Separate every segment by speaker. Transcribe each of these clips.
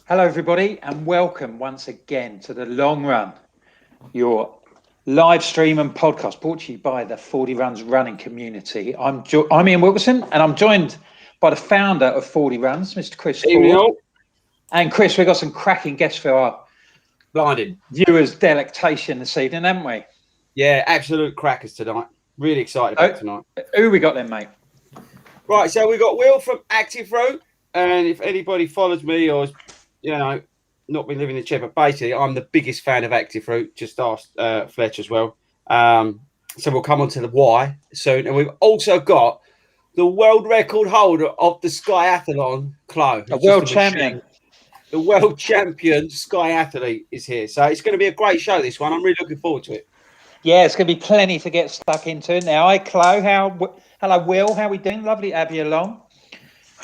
Speaker 1: Hello everybody and welcome once again to The Long Run, your live stream and podcast brought to you by the 40 Runs running community. I'm Ian Wilkerson and I'm joined by the founder of 40 Runs, Mr. Chris Ford. And Chris, we've got some cracking guests for our
Speaker 2: blinding
Speaker 1: viewers' delectation this evening, haven't we?
Speaker 2: Yeah, absolute crackers tonight. Really excited about tonight.
Speaker 1: Who we got then, mate?
Speaker 2: Right, so we got Will from Active Route, and if anybody follows me or not been living in the chair, but basically I'm the biggest fan of Active Route. Just asked Fletch as well. So we'll come on to the why soon. And we've also got the world record holder of the Skyathlon, Chloe.
Speaker 1: A world champion.
Speaker 2: The world champion Skyathlete is here. So it's going to be a great show, this one. I'm really looking forward to it.
Speaker 1: Yeah, it's going to be plenty to get stuck into. Now, hi, Chloe. Hello, Will. How are we doing? Lovely to have you along.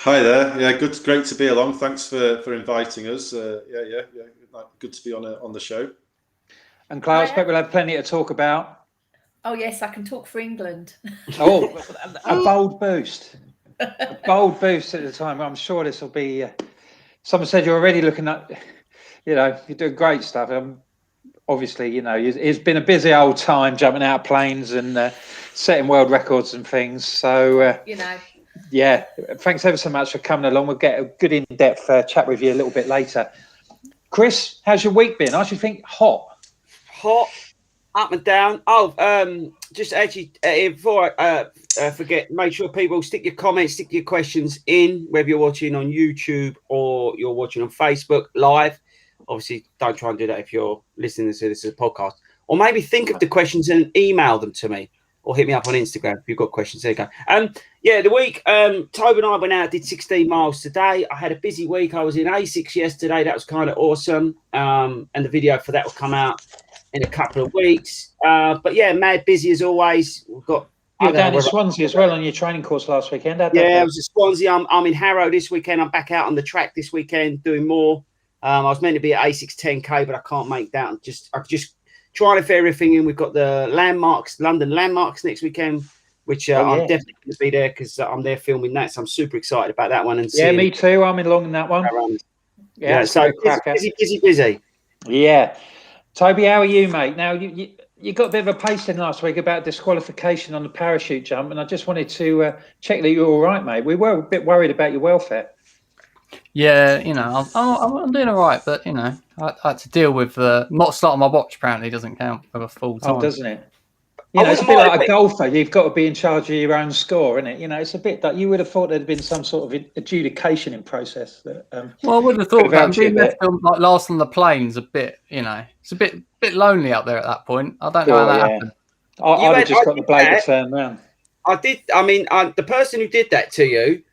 Speaker 3: Hi there. Yeah, great to be along. Thanks for inviting us. Yeah. Good to be on the show.
Speaker 1: And Chloe, I expect we'll have plenty to talk about.
Speaker 4: Oh yes, I can talk for England.
Speaker 1: Oh, a bold boost. A bold boost at the time. I'm sure this will be. Someone said you're already looking at. You're doing great stuff. Obviously, it's been a busy old time jumping out of planes and setting world records and things. So. Yeah, thanks ever so much for coming along. We'll get a good in-depth chat with you a little bit later. Chris, how's your week been? I should think hot,
Speaker 2: up and down. Just actually before I forget, make sure people stick your comments, stick your questions in, whether you're watching on YouTube or you're watching on Facebook live. Obviously, don't try and do that if you're listening to this as a podcast. Or maybe think of the questions and email them to me. Or hit me up on Instagram if you've got questions. There you go. The week, Toby and I went out, did 16 miles today. I had a busy week. I was in ASICS yesterday. That was kind of awesome. And the video for that will come out in a couple of weeks. But yeah, mad busy as always. We've got.
Speaker 1: You were down in Swansea as well on your training course last weekend.
Speaker 2: I was at Swansea. I'm in Harrow this weekend. I'm back out on the track this weekend doing more. I was meant to be at ASICS 10K, but I can't make that. I just trying to fit everything in. We've got the London landmarks next weekend, which I'm definitely going to be there because I'm there filming that. So I'm super excited about that one. And
Speaker 1: me too. I'm along in that one.
Speaker 2: Yeah, so busy.
Speaker 1: Yeah. Toby, how are you, mate? Now, you got a bit of a pasting last week about disqualification on the parachute jump, and I just wanted to check that you're all right, mate. We were a bit worried about your welfare.
Speaker 5: Yeah, I'm doing all right, but I had to deal with not starting my watch. Apparently, doesn't count for a full time.
Speaker 1: Oh, doesn't it? It's a bit like a golfer. You've got to be in charge of your own score, isn't it? It's a bit that you would have thought there'd been some sort of adjudication in process. That,
Speaker 5: well, I would have thought that being left like last on the plane's a bit, it's a bit lonely up there at that point. I don't know how that happened.
Speaker 1: I'd have just got the blade to turn round.
Speaker 2: I did. I mean, the person who did that to you.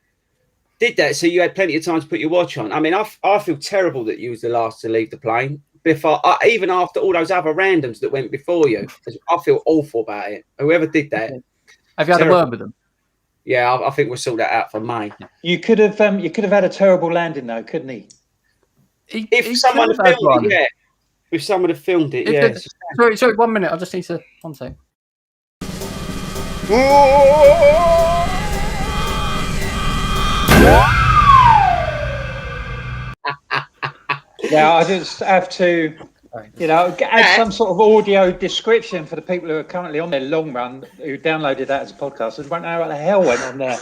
Speaker 2: Did that so you had plenty of time to put your watch on. I mean, I feel terrible that you was the last to leave the plane. Even after all those other randoms that went before you, I feel awful about it. Whoever did that.
Speaker 5: Have you had a word with them?
Speaker 2: Yeah, I think we'll sort that out for May.
Speaker 1: You could have had a terrible landing though, couldn't he?
Speaker 2: If someone had filmed it, yeah. If someone had filmed it, yeah.
Speaker 5: Sorry, 1 minute. I just need to. 1 sec.
Speaker 1: Now I just have to, add some sort of audio description for the people who are currently on their long run who downloaded that as a podcast and won't know what the hell went on there.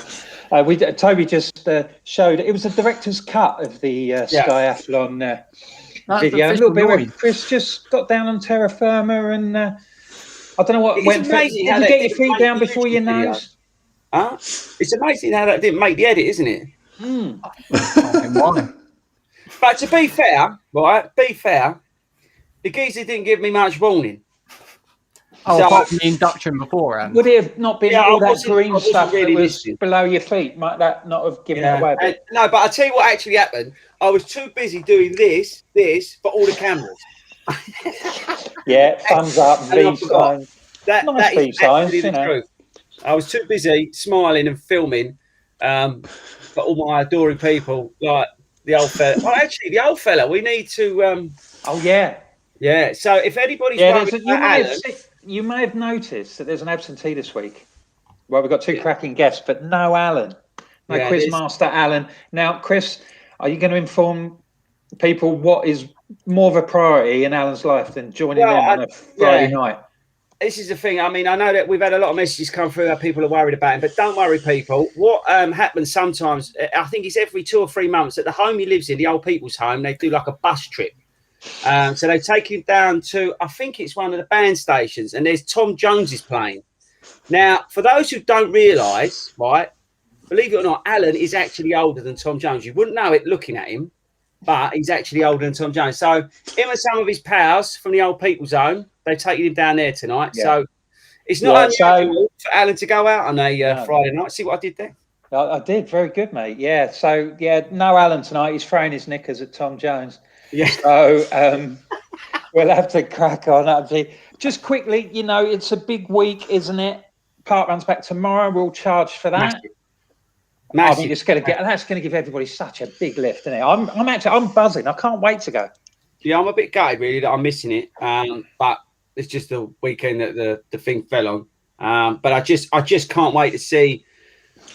Speaker 1: Toby just showed it was a director's cut of the Skyathlon video. A little bit where Chris just got down on terra firma and I don't know what went. Did you get your feet down before your nose?
Speaker 2: Huh? It's amazing how that didn't make the edit, isn't it? But to be fair, the geezer didn't give me much warning.
Speaker 5: Oh,
Speaker 2: So-
Speaker 5: apart from the induction beforehand.
Speaker 1: Would it have not been
Speaker 2: Yeah, I
Speaker 1: all that
Speaker 2: wasn't- I
Speaker 1: green
Speaker 2: wasn't
Speaker 1: stuff
Speaker 2: really
Speaker 1: that was
Speaker 2: listening.
Speaker 1: below your feet? Might that not have given it away a bit?
Speaker 2: No, but I'll tell you what actually happened. I was too busy doing this for all the cameras.
Speaker 1: Yeah, thumbs up,
Speaker 2: And I
Speaker 1: V
Speaker 2: forgot.
Speaker 1: sign.
Speaker 2: That
Speaker 1: Nice
Speaker 2: is
Speaker 1: V signs,
Speaker 2: actually the
Speaker 1: you know.
Speaker 2: truth. I was too busy smiling and filming for all my adoring people, like the old fella. Oh, actually, the old fella. We need to.
Speaker 1: Oh yeah,
Speaker 2: Yeah. So if anybody's
Speaker 1: yeah.
Speaker 2: worried
Speaker 1: You
Speaker 2: about
Speaker 1: may
Speaker 2: Alan,
Speaker 1: you may have noticed that there's an absentee this week. Well, we've got two cracking guests, but no Alan, no
Speaker 2: Yeah,
Speaker 1: Quizmaster Alan. Now, Chris, are you going to inform people what is more of a priority in Alan's life than joining
Speaker 2: Well,
Speaker 1: them on a Friday
Speaker 2: yeah.
Speaker 1: night?
Speaker 2: this is the thing. I mean, I know that we've had a lot of messages come through that people are worried about him, but don't worry, people. What happens sometimes, I think it's every 2 or 3 months at the home he lives in, the old people's home, they do like a bus trip. So they take him down to, I think it's one of the band stations, and there's Tom Jones is playing. Now, for those who don't realise, right, believe it or not, Alan is actually older than Tom Jones. You wouldn't know it looking at him, but he's actually older than Tom Jones. So him and some of his pals from the old people's home, they've taken him down there tonight.
Speaker 1: Yeah.
Speaker 2: So it's not
Speaker 1: Yeah,
Speaker 2: unusual for Alan to go out on a
Speaker 1: No.
Speaker 2: Friday night. See what I did there?
Speaker 1: I did. Very good, mate. Yeah. So, yeah, no Alan tonight. He's throwing his knickers at Tom Jones.
Speaker 2: Yeah.
Speaker 1: So we'll have to crack on. Just quickly, you know, it's a big week, isn't it? Park runs back tomorrow. We'll charge for that.
Speaker 2: Massive.
Speaker 1: I
Speaker 2: Massive.
Speaker 1: mean, that's going to give everybody such a big lift, isn't it? I'm buzzing. I can't wait to go.
Speaker 2: Yeah, I'm a bit gutted really that I'm missing it. But it's just the weekend that the thing fell on. But I just can't wait to see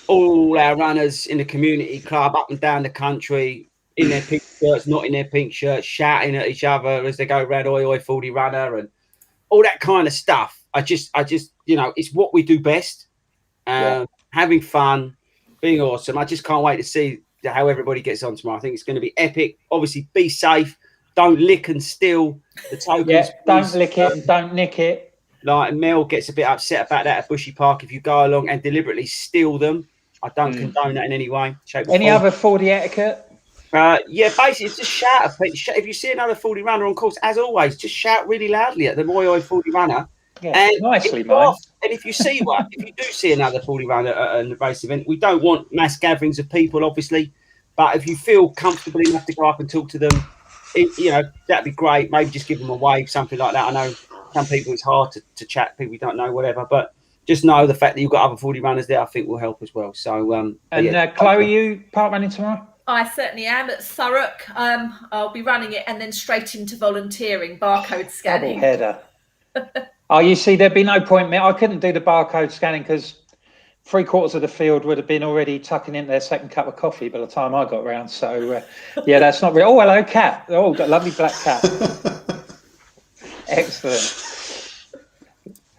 Speaker 2: all our runners in the community club up and down the country in their pink shirts, not in their pink shirts, shouting at each other as they go around oi oi 40 runner and all that kind of stuff. I just you know, it's what we do best. Having fun, being awesome. I just can't wait to see how everybody gets on tomorrow. I think it's going to be epic. Obviously, be safe. Don't lick and steal the tokens.
Speaker 1: Yeah, don't lick it and don't nick it.
Speaker 2: Like Mel gets a bit upset about that at Bushy Park. If you go along and deliberately steal them, I don't condone that in any way, shape, or
Speaker 1: Any
Speaker 2: form.
Speaker 1: other 40 etiquette?
Speaker 2: Yeah, basically, it's just shout. If you see another 40 runner on course, as always, just shout really loudly at the Oi Oi 40 runner.
Speaker 1: Yeah,
Speaker 2: And
Speaker 1: nicely,
Speaker 2: if you
Speaker 1: mate.
Speaker 2: are- And if you see one, if you do see another 40 runner at a race event, we don't want mass gatherings of people, obviously. But if you feel comfortable enough to go up and talk to them, you know, that'd be great. Maybe just give them a wave, something like that. I know some people it's hard to chat, people you don't know, whatever. But just know the fact that you've got other 40 runners there, I think will help as well. So,
Speaker 1: And
Speaker 2: yeah.
Speaker 1: Chloe, you park running tomorrow?
Speaker 4: I certainly am at Thurrock. I'll be running it and then straight into volunteering, barcode
Speaker 1: Double
Speaker 4: scanning.
Speaker 1: header. Oh, you see, there'd be no point. I couldn't do the barcode scanning because 3/4 of the field would have been already tucking in their second cup of coffee by the time I got round. So, yeah, that's not real. Oh, hello, cat. Oh, got a lovely black cat. Excellent.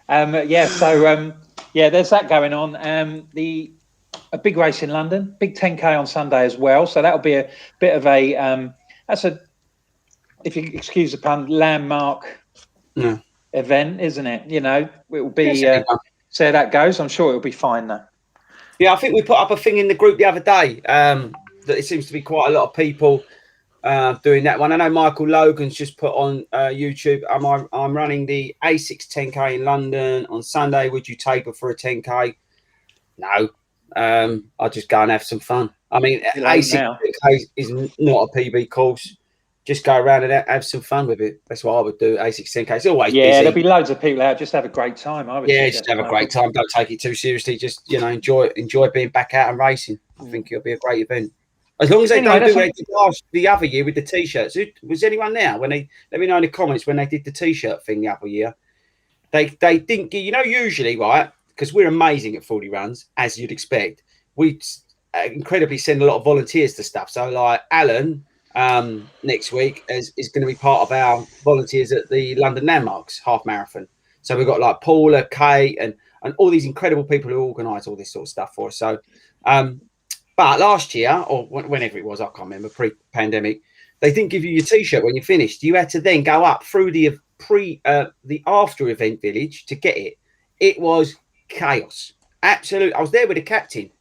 Speaker 1: Yeah, there's that going on. A big race in London, big 10K on Sunday as well. So that'll be a bit of a if you excuse the pun, landmark event, isn't it? You know, it will be. See how that goes. I'm sure it'll be fine though.
Speaker 2: Yeah, I think we put up a thing in the group the other day that it seems to be quite a lot of people doing that one. I know Michael Logan's just put on YouTube. I'm running the A6 10K in London on Sunday. Would you taper for a 10K? No. I'll just go and have some fun. I mean, A6 10K is not a PB course. Just go around and have some fun with it. That's what I would do. A6 10K. It's always busy.
Speaker 1: There'll be loads of people out. Just have a great time. I would.
Speaker 2: Yeah, just have a great time. Don't take it too seriously. Just, you know, enjoy being back out and racing. I think it'll be a great event. As long as they don't do what they did the other year with the t-shirts. Was anyone there when they let me know in the comments when they did the t-shirt thing the other year? They didn't get, you know, usually, right? Because we're amazing at 40 runs, as you'd expect. We incredibly send a lot of volunteers to stuff. So like Alan next week is going to be part of our volunteers at the London Landmarks half marathon. So we've got like Paula, Kate, and all these incredible people who organise all this sort of stuff for us. So, but last year or whenever it was, I can't remember, pre-pandemic, they didn't give you your t-shirt when you finished. You had to then go up through the after event village to get it. It was chaos, absolute. I was there with the captain,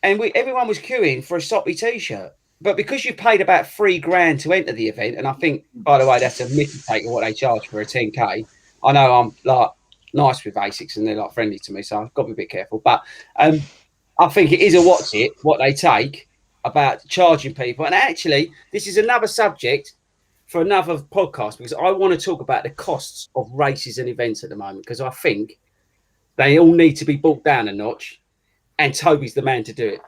Speaker 2: and everyone was queuing for a Soppy t-shirt. But because you paid about $3,000 to enter the event, and I think, by the way, that's a mickey take of what they charge for a 10K. I know I'm like nice with ASICs and they're like friendly to me, so I've got to be a bit careful. But I think it is a what's it, what they take about charging people. And actually, this is another subject for another podcast because I want to talk about the costs of races and events at the moment because I think they all need to be brought down a notch, and Toby's the man to do it.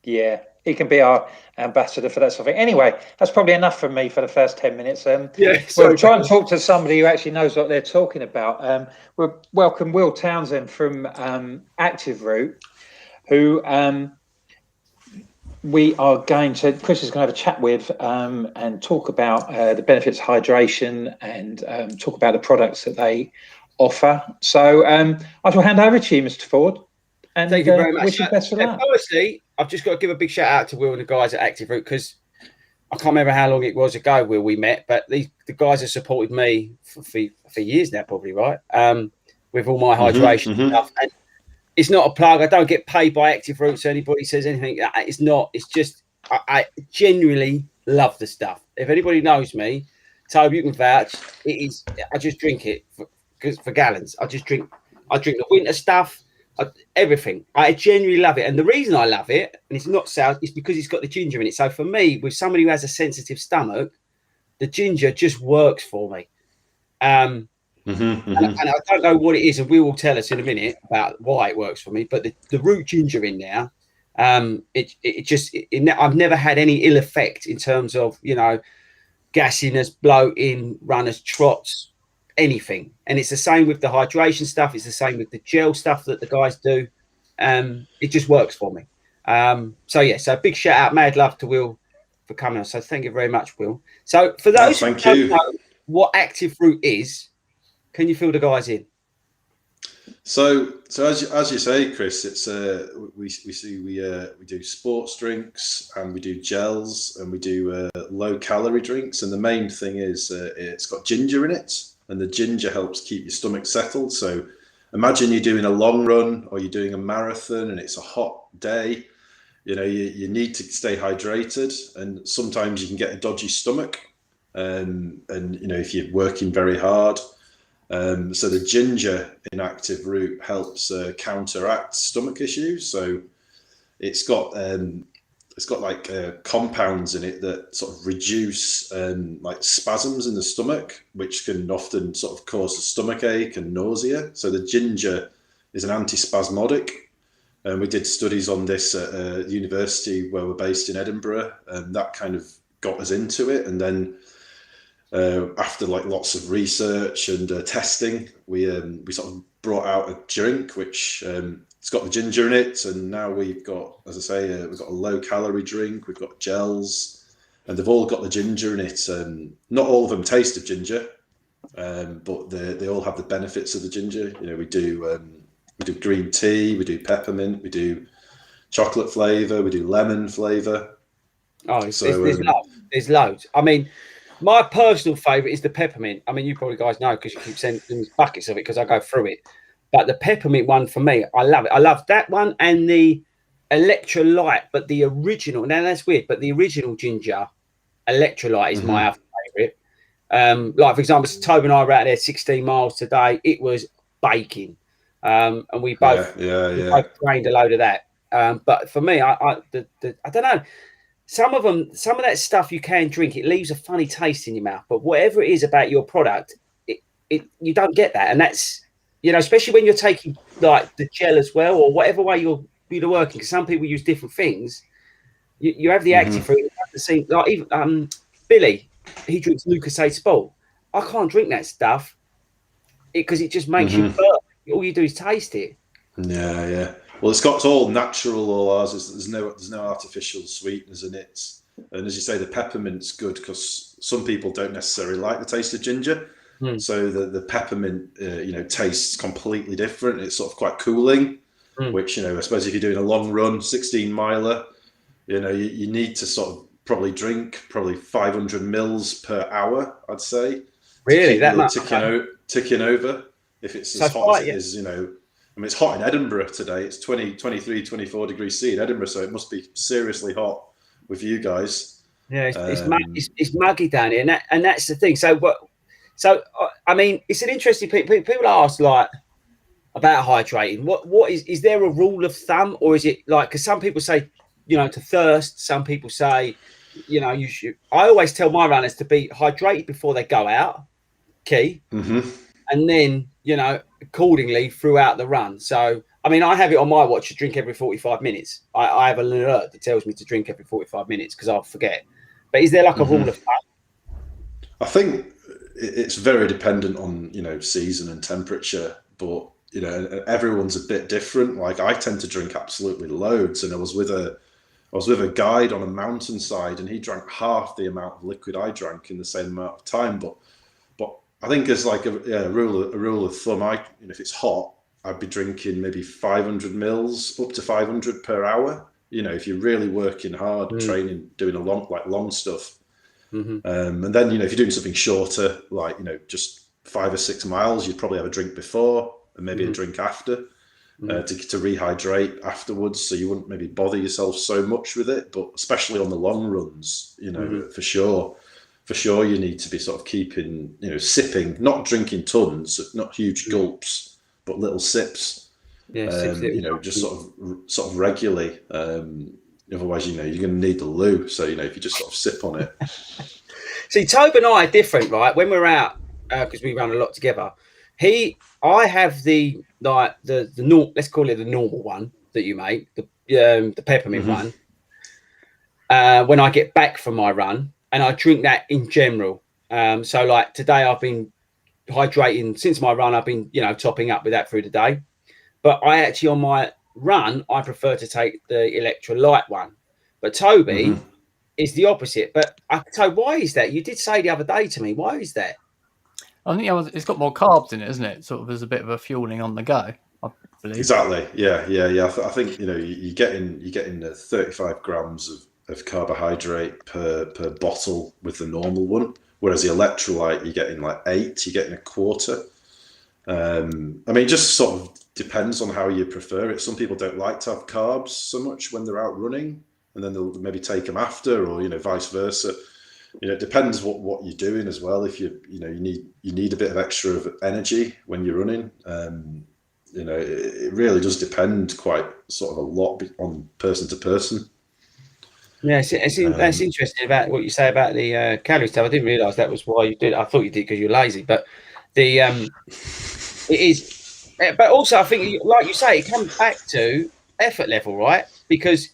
Speaker 1: Yeah, he can be our ambassador for that sort of thing. Anyway, that's probably enough from me for the first 10 minutes. We'll try and talk to somebody who actually knows what they're talking about. We'll welcome Will Townsend from Active Root, who we are going to, Chris is going to have a chat with and talk about the benefits of hydration and talk about the products that they offer. So I shall hand over to you, Mr. Ford. And
Speaker 2: thank you very much.
Speaker 1: Wish you best of luck.
Speaker 2: Honestly, I've just got to give a big shout out to Will and the guys at Active Root because I can't remember how long it was ago where we met, but the guys have supported me for years now, probably, right? With all my hydration stuff. And it's not a plug. I don't get paid by Active Root, so anybody says anything. It's not. It's just I genuinely love the stuff. If anybody knows me, Toby, you can vouch. It is. I just drink it for gallons. I drink the winter stuff. Everything. I genuinely love it, and the reason I love it, and it's not sour, is because it's got the ginger in it. So for me, with somebody who has a sensitive stomach, the ginger just works for me. And I don't know what it is, and we will tell us in a minute about why it works for me. But the root ginger in there, I've never had any ill effect in terms of gassiness, bloating, runners, trots, anything. And it's the same with the hydration stuff. It's the same with the gel stuff that the guys do. It just works for me. So big shout out, mad love to Will for coming on. So thank you very much, Will. So for those who don't know what Active Root is, can you fill the guys in?
Speaker 3: So as you say, Chris, it's we do sports drinks and we do gels and we do low calorie drinks, and the main thing is it's got ginger in it, and the ginger helps keep your stomach settled. So imagine you're doing a long run or you're doing a marathon and it's a hot day. You need to stay hydrated, and sometimes you can get a dodgy stomach, and if you're working very hard. So the ginger in Active Root helps counteract stomach issues. So it's got compounds in it that sort of reduce like spasms in the stomach, which can often sort of cause a stomach ache and nausea. So the ginger is an antispasmodic, and we did studies on this at a university where we're based in Edinburgh, and that kind of got us into it. And then after lots of research and testing, we sort of brought out a drink which it's got the ginger in it, and now we've got, as I say, we've got a low calorie drink, we've got gels, and they've all got the ginger in it. Not all of them taste of ginger, but they all have the benefits of the ginger. We do green tea, we do peppermint, we do chocolate flavour, we do lemon flavour.
Speaker 2: Oh, there's loads. I mean, my personal favourite is the peppermint. I mean, you probably guys know because you keep sending buckets of it because I go through it. But the peppermint one for me, I love it. I love that one and the electrolyte, but the original. Now that's weird, but the original ginger electrolyte is my other favourite. Like for example, Toby and I were out there 16 miles today. It was baking, and we both drained a load of that. But for me, I don't know. Some of that stuff you can drink, it leaves a funny taste in your mouth. But whatever it is about your product, you don't get that. And that's, especially when you're taking like the gel as well, or whatever way you're working. Because some people use different things. You have the Active Root, you have the same. Like even Billy, he drinks Lucozade Sport. I can't drink that stuff because it just makes you burp. All you do is taste it.
Speaker 3: Yeah. Well, it's all natural. All ours there's no artificial sweeteners in it, and as you say, the peppermint's good because some people don't necessarily like the taste of ginger. So the peppermint, tastes completely different. It's sort of quite cooling, which I suppose if you're doing a long run, 16 miler, you need to sort of probably drink 500 mils per hour. I'd say.
Speaker 2: Really, that much
Speaker 3: ticking over if it's as hot as it is. I mean, it's hot in Edinburgh today. It's 23, 24 degrees C in Edinburgh, so it must be seriously hot with you guys.
Speaker 2: Yeah, it's muggy down here, and that's the thing. So, So I mean, it's an interesting. People ask like about hydrating. What is there a rule of thumb, or is it like? Because some people say, you know, to thirst. Some people say, you know, you should. I always tell my runners to be hydrated before they go out. Key.
Speaker 3: Mm-hmm.
Speaker 2: And then, you know, accordingly throughout the run. So, I mean, I have it on my watch to drink every 45 minutes. I have an alert that tells me to drink every 45 minutes because I'll forget. But is there like a rule of thumb?
Speaker 3: I think it's very dependent on, you know, season and temperature, but, you know, everyone's a bit different. Like I tend to drink absolutely loads, and I was with a guide on a mountainside, and he drank half the amount of liquid I drank in the same amount of time. But I think as like a rule of thumb, if it's hot, I'd be drinking maybe 500 mils up to 500 per hour. You know, if you're really working hard, training, doing a long stuff. And then, you know, if you're doing something shorter, like, you know, just 5 or 6 miles, you'd probably have a drink before and maybe a drink after to rehydrate afterwards. So you wouldn't maybe bother yourself so much with it, but especially on the long runs, you know, for sure you need to be sort of keeping, you know, sipping, not drinking tons, not huge gulps, but little sips. You know, just sort of regularly. Otherwise, you know, you're going to need the loo. So, you know, if you just sort of sip on it.
Speaker 2: See, Tobe and I are different, right? When we're out, because we run a lot together, I have the let's call it the normal one that you make, the peppermint one. When I get back from my run, and I drink that in general. So like today I've been hydrating since my run. I've been, you know, topping up with that through the day. But I actually, on my run, I prefer to take the electrolyte one. But Toby is the opposite. But Toby, why is that? You did say the other day to me, why is that?
Speaker 5: I think it's got more carbs in it, isn't it? Sort of as a bit of a fueling on the go, I believe.
Speaker 3: Exactly. Yeah. I think, you know, you're getting 35 grams of carbohydrate per bottle with the normal one, whereas the electrolyte you're getting like 8, you're getting a quarter. I mean, it just sort of depends on how you prefer it. Some people don't like to have carbs so much when they're out running, and then they'll maybe take them after, or, you know, vice versa. You know, it depends what you're doing as well. If you need a bit of extra of energy when you're running, you know, it really does depend quite sort of a lot on person to person. Yeah,
Speaker 2: that's interesting about what you say about the calorie stuff. I didn't realise that was why you did it. I thought you did because you're lazy, but it is. But also, I think, like you say, it comes back to effort level, right? Because,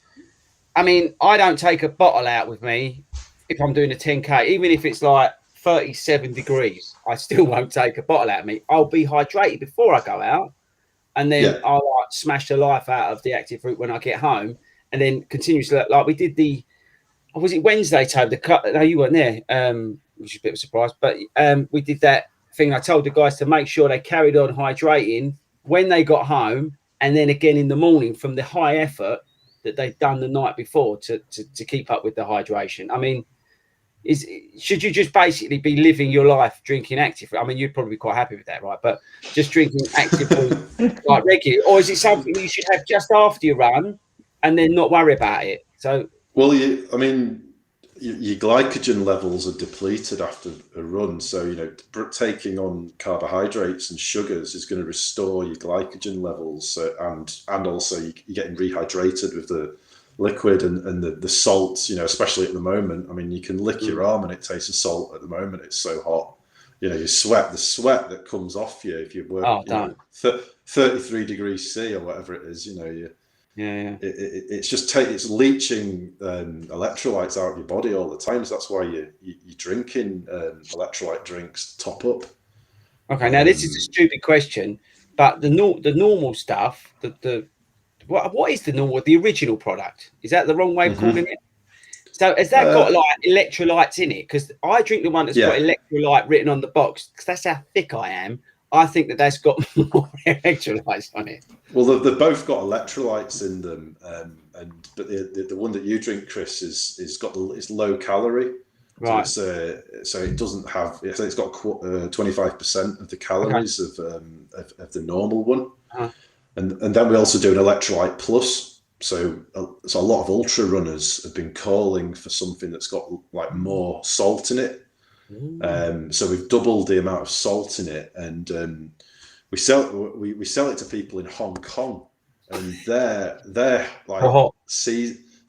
Speaker 2: I mean, I don't take a bottle out with me if I'm doing a 10K, even if it's like 37 degrees. I still won't take a bottle out of me. I'll be hydrated before I go out, and then I'll like smash the life out of the Active Root when I get home. And then continuously, like we did was it Wednesday, Tobe? No, you weren't there, which is a bit of a surprise. But we did that thing. I told the guys to make sure they carried on hydrating when they got home, and then again in the morning from the high effort that they'd done the night before to keep up with the hydration. I mean, should you just basically be living your life drinking Active? I mean, you'd probably be quite happy with that, right? But just drinking Active like regularly, or is it something you should have just after you run and then not worry about it? So,
Speaker 3: well, your glycogen levels are depleted after a run, so, you know, taking on carbohydrates and sugars is going to restore your glycogen levels, and also you're getting rehydrated with the liquid and the salts, you know, especially at the moment. I mean, you can lick your arm and it tastes of salt at the moment. It's so hot. You know, the sweat that comes off you if you're working 33 degrees C or whatever it is, you know, it's just it's leaching electrolytes out of your body all the time. So that's why you're drinking electrolyte drinks top up.
Speaker 2: Okay, now this is a stupid question, but the normal stuff, what is the normal, the original product? Is that the wrong way of calling it? So has that got like electrolytes in it? Because I drink the one that's got electrolyte written on the box, because that's how thick I am. I think that's got more electrolytes on it. Well,
Speaker 3: they've both got electrolytes in them, but the one that you drink, Chris, is low calorie. Right. So it doesn't have. It's got 25% of the calories of the normal one. Uh-huh. And then we also do an electrolyte plus. So a lot of ultra runners have been calling for something that's got like more salt in it. So we've doubled the amount of salt in it, and we sell it to people in Hong Kong, and they're like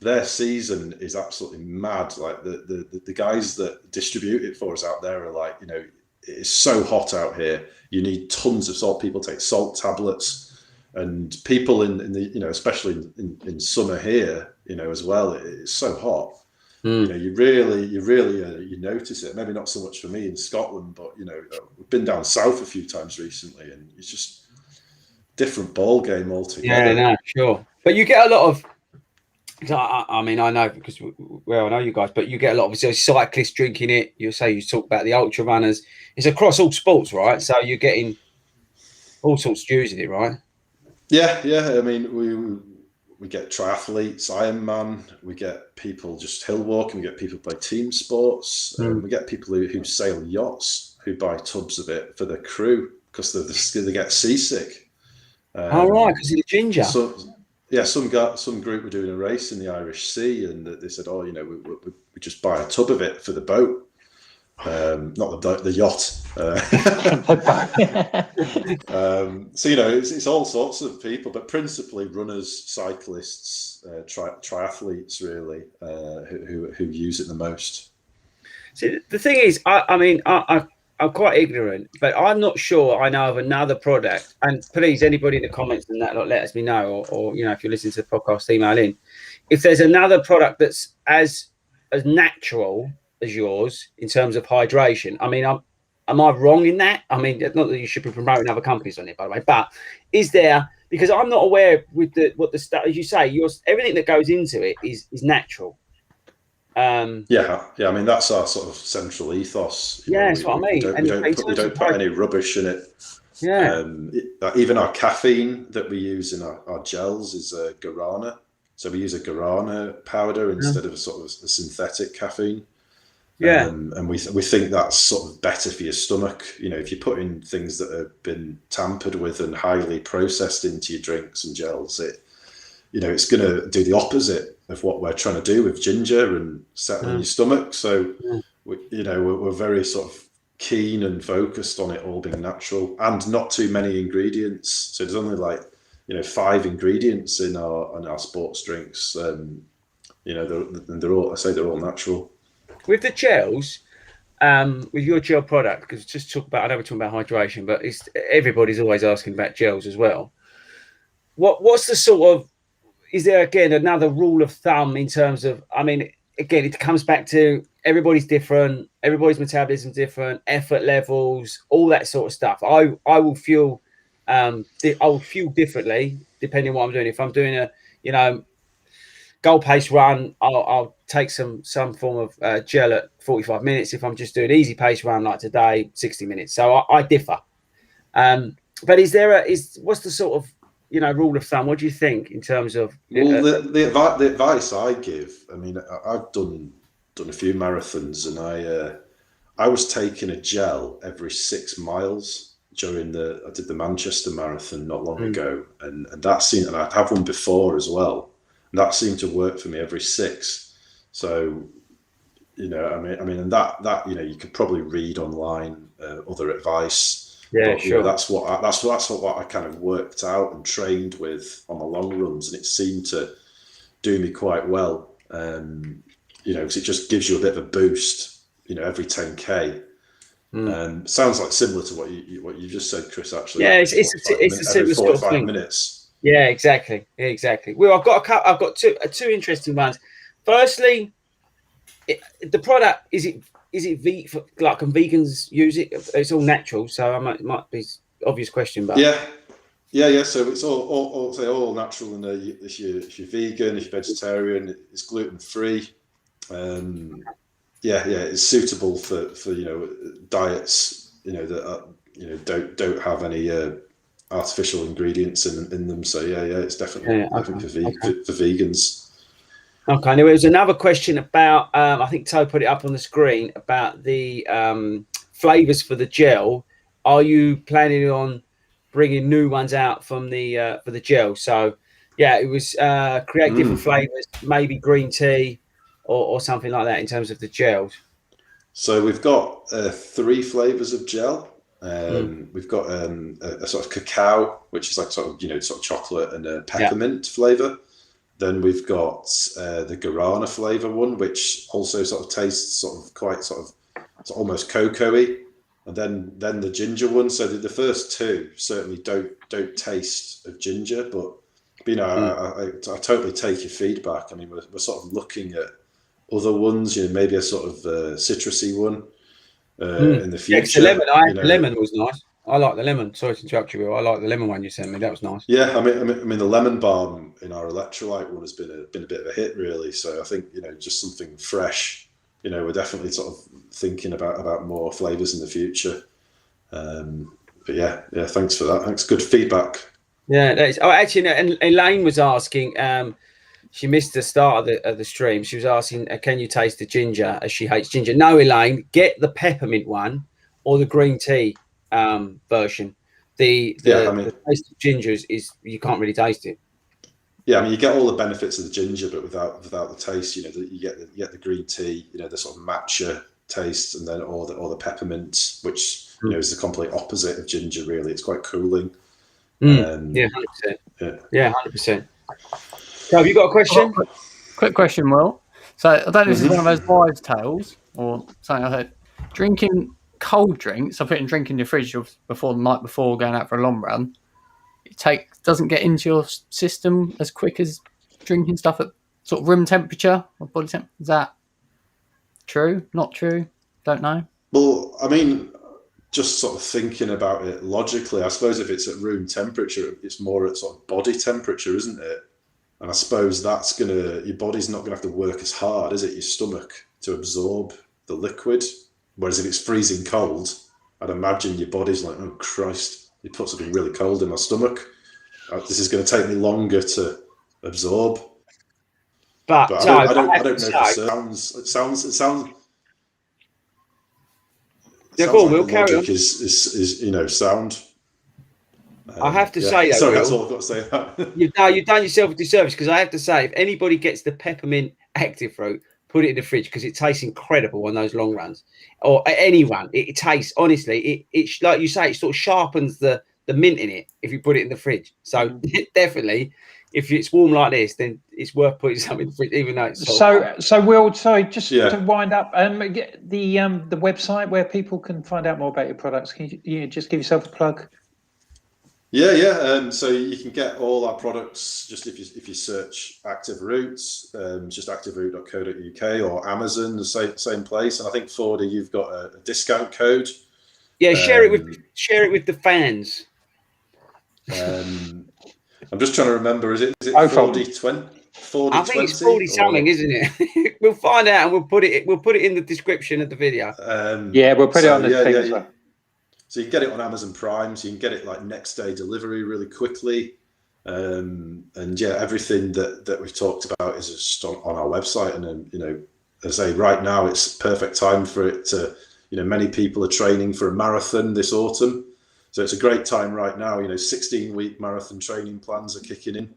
Speaker 3: their season is absolutely mad. Like the guys that distribute it for us out there are like, you know, it's so hot out here. You need tons of salt. People take salt tablets, and people in the, you know, especially in summer here, you know, as well. It's so hot. You know, you really you notice it. Maybe not so much for me in Scotland, but you know, we've been down south a few times recently, and it's just different ball game altogether.
Speaker 2: Yeah, no, sure. But you get a lot of. I mean, I know because I know you guys, but you get a lot of cyclists drinking it. You talk about the ultra runners. It's across all sports, right? So you're getting all sorts using it, right?
Speaker 3: Yeah. I mean, we get triathletes, Ironman. We get people just hill walking. We get people who play team sports. We get people who sail yachts who buy tubs of it for the crew because they get seasick.
Speaker 2: All right, because of the ginger.
Speaker 3: Some group were doing a race in the Irish Sea, and they said, "Oh, you know, we just buy a tub of it for the boat, not the yacht." So you know, it's all sorts of people, but principally runners, cyclists, triathletes, really, who use it the most.
Speaker 2: See, the thing is, I'm quite ignorant, but I'm not sure I know of another product. And please, anybody in the comments and that, let us know, or you know, if you're listening to the podcast, email in. If there's another product that's as natural as yours in terms of hydration, I mean, am I wrong in that? I mean, not that you should be promoting other companies on it, by the way, but is there? Because I'm not aware with what the stuff, as you say, everything that goes into it is natural.
Speaker 3: I mean, that's our sort of central ethos.
Speaker 2: That's what I mean.
Speaker 3: We don't put any rubbish in it.
Speaker 2: Yeah.
Speaker 3: Even our caffeine that we use in our gels is guarana. So we use a guarana powder instead of a sort of a synthetic caffeine.
Speaker 2: Yeah.
Speaker 3: And we think that's sort of better for your stomach. You know, if you put in things that have been tampered with and highly processed into your drinks and gels, it's going to do the opposite of what we're trying to do with ginger and settling your stomach. So, we're very sort of keen and focused on it all being natural and not too many ingredients. So there's only 5 ingredients in our sports drinks. They're all natural.
Speaker 2: With the gels, with your gel product, because I know we're talking about hydration, but everybody's always asking about gels as well. What's the sort of, is there again another rule of thumb in terms of, I mean, again, it comes back to everybody's different, everybody's metabolism different, effort levels, all that sort of stuff. I will feel differently depending on what I'm doing. If I'm doing a goal pace run, I'll take some form of gel at 45 minutes. If I'm just doing easy pace run like today, 60 minutes. So I differ. But what's the sort of rule of thumb? What do you think in terms of?
Speaker 3: Well, the advice I give, I mean, I've done a few marathons, and I was taking a gel every 6 miles during I did the Manchester Marathon not long ago, and that seemed, and I'd have one before as well, and that seemed to work for me every 6. So, I mean, and that you could probably read online other advice.
Speaker 2: Yeah,
Speaker 3: but,
Speaker 2: sure.
Speaker 3: That's what I kind of worked out and trained with on my long runs, and it seemed to do me quite well. Because it just gives you a bit of a boost, every 10K. Sounds like similar to what you just said, Chris. Actually,
Speaker 2: yeah, it's a similar sort of thing.
Speaker 3: Minutes.
Speaker 2: Yeah, exactly. Well, I've got two interesting ones. Firstly, the product is it can vegans use it? It's all natural, so it might be an obvious question, but
Speaker 3: yeah. So it's all natural, and if you're vegan, if you're vegetarian, it's gluten free. It's suitable for diets that don't have any artificial ingredients in them. So it's definitely for vegans.
Speaker 2: Okay, there was another question about, I think Toe put it up on the screen, about the flavours for the gel. Are you planning on bringing new ones out from for the gel? So, it was create different flavours, maybe green tea or something like that in terms of the gels.
Speaker 3: So we've got 3 flavors of gel. We've got a sort of cacao, which is like sort of chocolate, and a peppermint flavor. Then we've got the guarana flavor one, which also sort of tastes sort of quite sort of almost cocoa-y. And then the ginger one. So the first 2 certainly don't taste of ginger, but I totally take your feedback. I mean, we're sort of looking at other ones, maybe a sort of citrusy one in the future.
Speaker 2: Yeah, the lemon was nice. I like the lemon. Sorry to interrupt you, Will. I like the lemon one you sent me. That was nice.
Speaker 3: Yeah, I mean, the lemon balm in our electrolyte one has been a bit of a hit, really. So I think just something fresh. We're definitely sort of thinking about more flavors in the future. But yeah, thanks for that. Thanks, good feedback.
Speaker 2: Yeah, that is. Oh, actually, no, and Elaine was asking. She missed the start of the stream. She was asking, "Can you taste the ginger?" As she hates ginger. No, Elaine, get the peppermint one or the green tea version. The taste of ginger is you can't really taste it.
Speaker 3: Yeah, I mean, you get all the benefits of the ginger, but without the taste. You get the green tea. The sort of matcha taste, and then or the peppermint, which is the complete opposite of ginger. Really, it's quite cooling.
Speaker 2: Yeah, 100%. Yeah, 100%. So, have you got a question?
Speaker 5: Quick question, Will. So, I don't know if this is one of those wives' tales or something I heard. Drinking cold drinks, I put in drink in your fridge before the night before going out for a long run. It doesn't get into your system as quick as drinking stuff at sort of room temperature or body temp. Is that true? Not true? Don't know.
Speaker 3: Well, I mean, just sort of thinking about it logically, I suppose if it's at room temperature, it's more at sort of body temperature, isn't it? And I suppose your body's not gonna have to work as hard, is it? Your stomach to absorb the liquid. Whereas if it's freezing cold, I'd imagine your body's like, oh Christ, you put something really cold in my stomach. This is going to take me longer to absorb. But I don't know if it sounds.
Speaker 2: Yeah, go on, Will, carry on.
Speaker 3: Is sound.
Speaker 2: I have to say, though,
Speaker 3: sorry, that's all I've got to say.
Speaker 2: You've done yourself a disservice, because I have to say, if anybody gets the peppermint active fruit, put it in the fridge, because it tastes incredible on those long runs, or any run. It tastes, honestly, it like you say, it sort of sharpens the mint in it if you put it in the fridge. So definitely, if it's warm like this, then it's worth putting something in the fridge, even though it's
Speaker 1: so Will, sorry, just to wind up, the website where people can find out more about your products. Can you just give yourself a plug?
Speaker 3: Yeah. So you can get all our products just if you search Active Roots, just activeroot.co.uk, or Amazon, the same place. And I think, Fordy, you've got a discount code.
Speaker 2: Yeah, share it with the fans.
Speaker 3: I'm just trying to remember. Is it 4020? 40,
Speaker 2: I think it's 40 something, isn't it? We'll find out, and we'll put it in the description of the video.
Speaker 1: We'll put it on the thing as well.
Speaker 3: So you can get it on Amazon Prime, so you can get it like next day delivery really quickly. And everything that we've talked about is just on our website. And then, as I say, right now it's perfect time for it to, many people are training for a marathon this autumn. So it's a great time right now. 16-week marathon training plans are kicking in.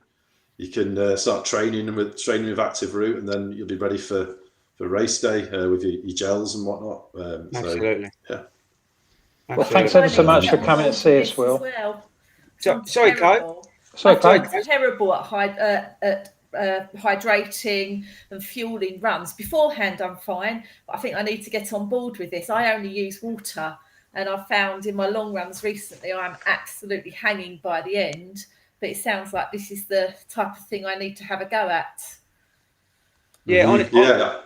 Speaker 3: You can start training with Active Root, and then you'll be ready for race day with your gels and whatnot.
Speaker 2: Absolutely.
Speaker 1: Well, thanks ever so much for coming to see us, Will.
Speaker 2: Sorry, Kyle.
Speaker 4: I'm terrible at hydrating and fueling runs. Beforehand, I'm fine, but I think I need to get on board with this. I only use water, and I've found in my long runs recently, I'm absolutely hanging by the end. But it sounds like this is the type of thing I need to have a go at.
Speaker 2: Yeah,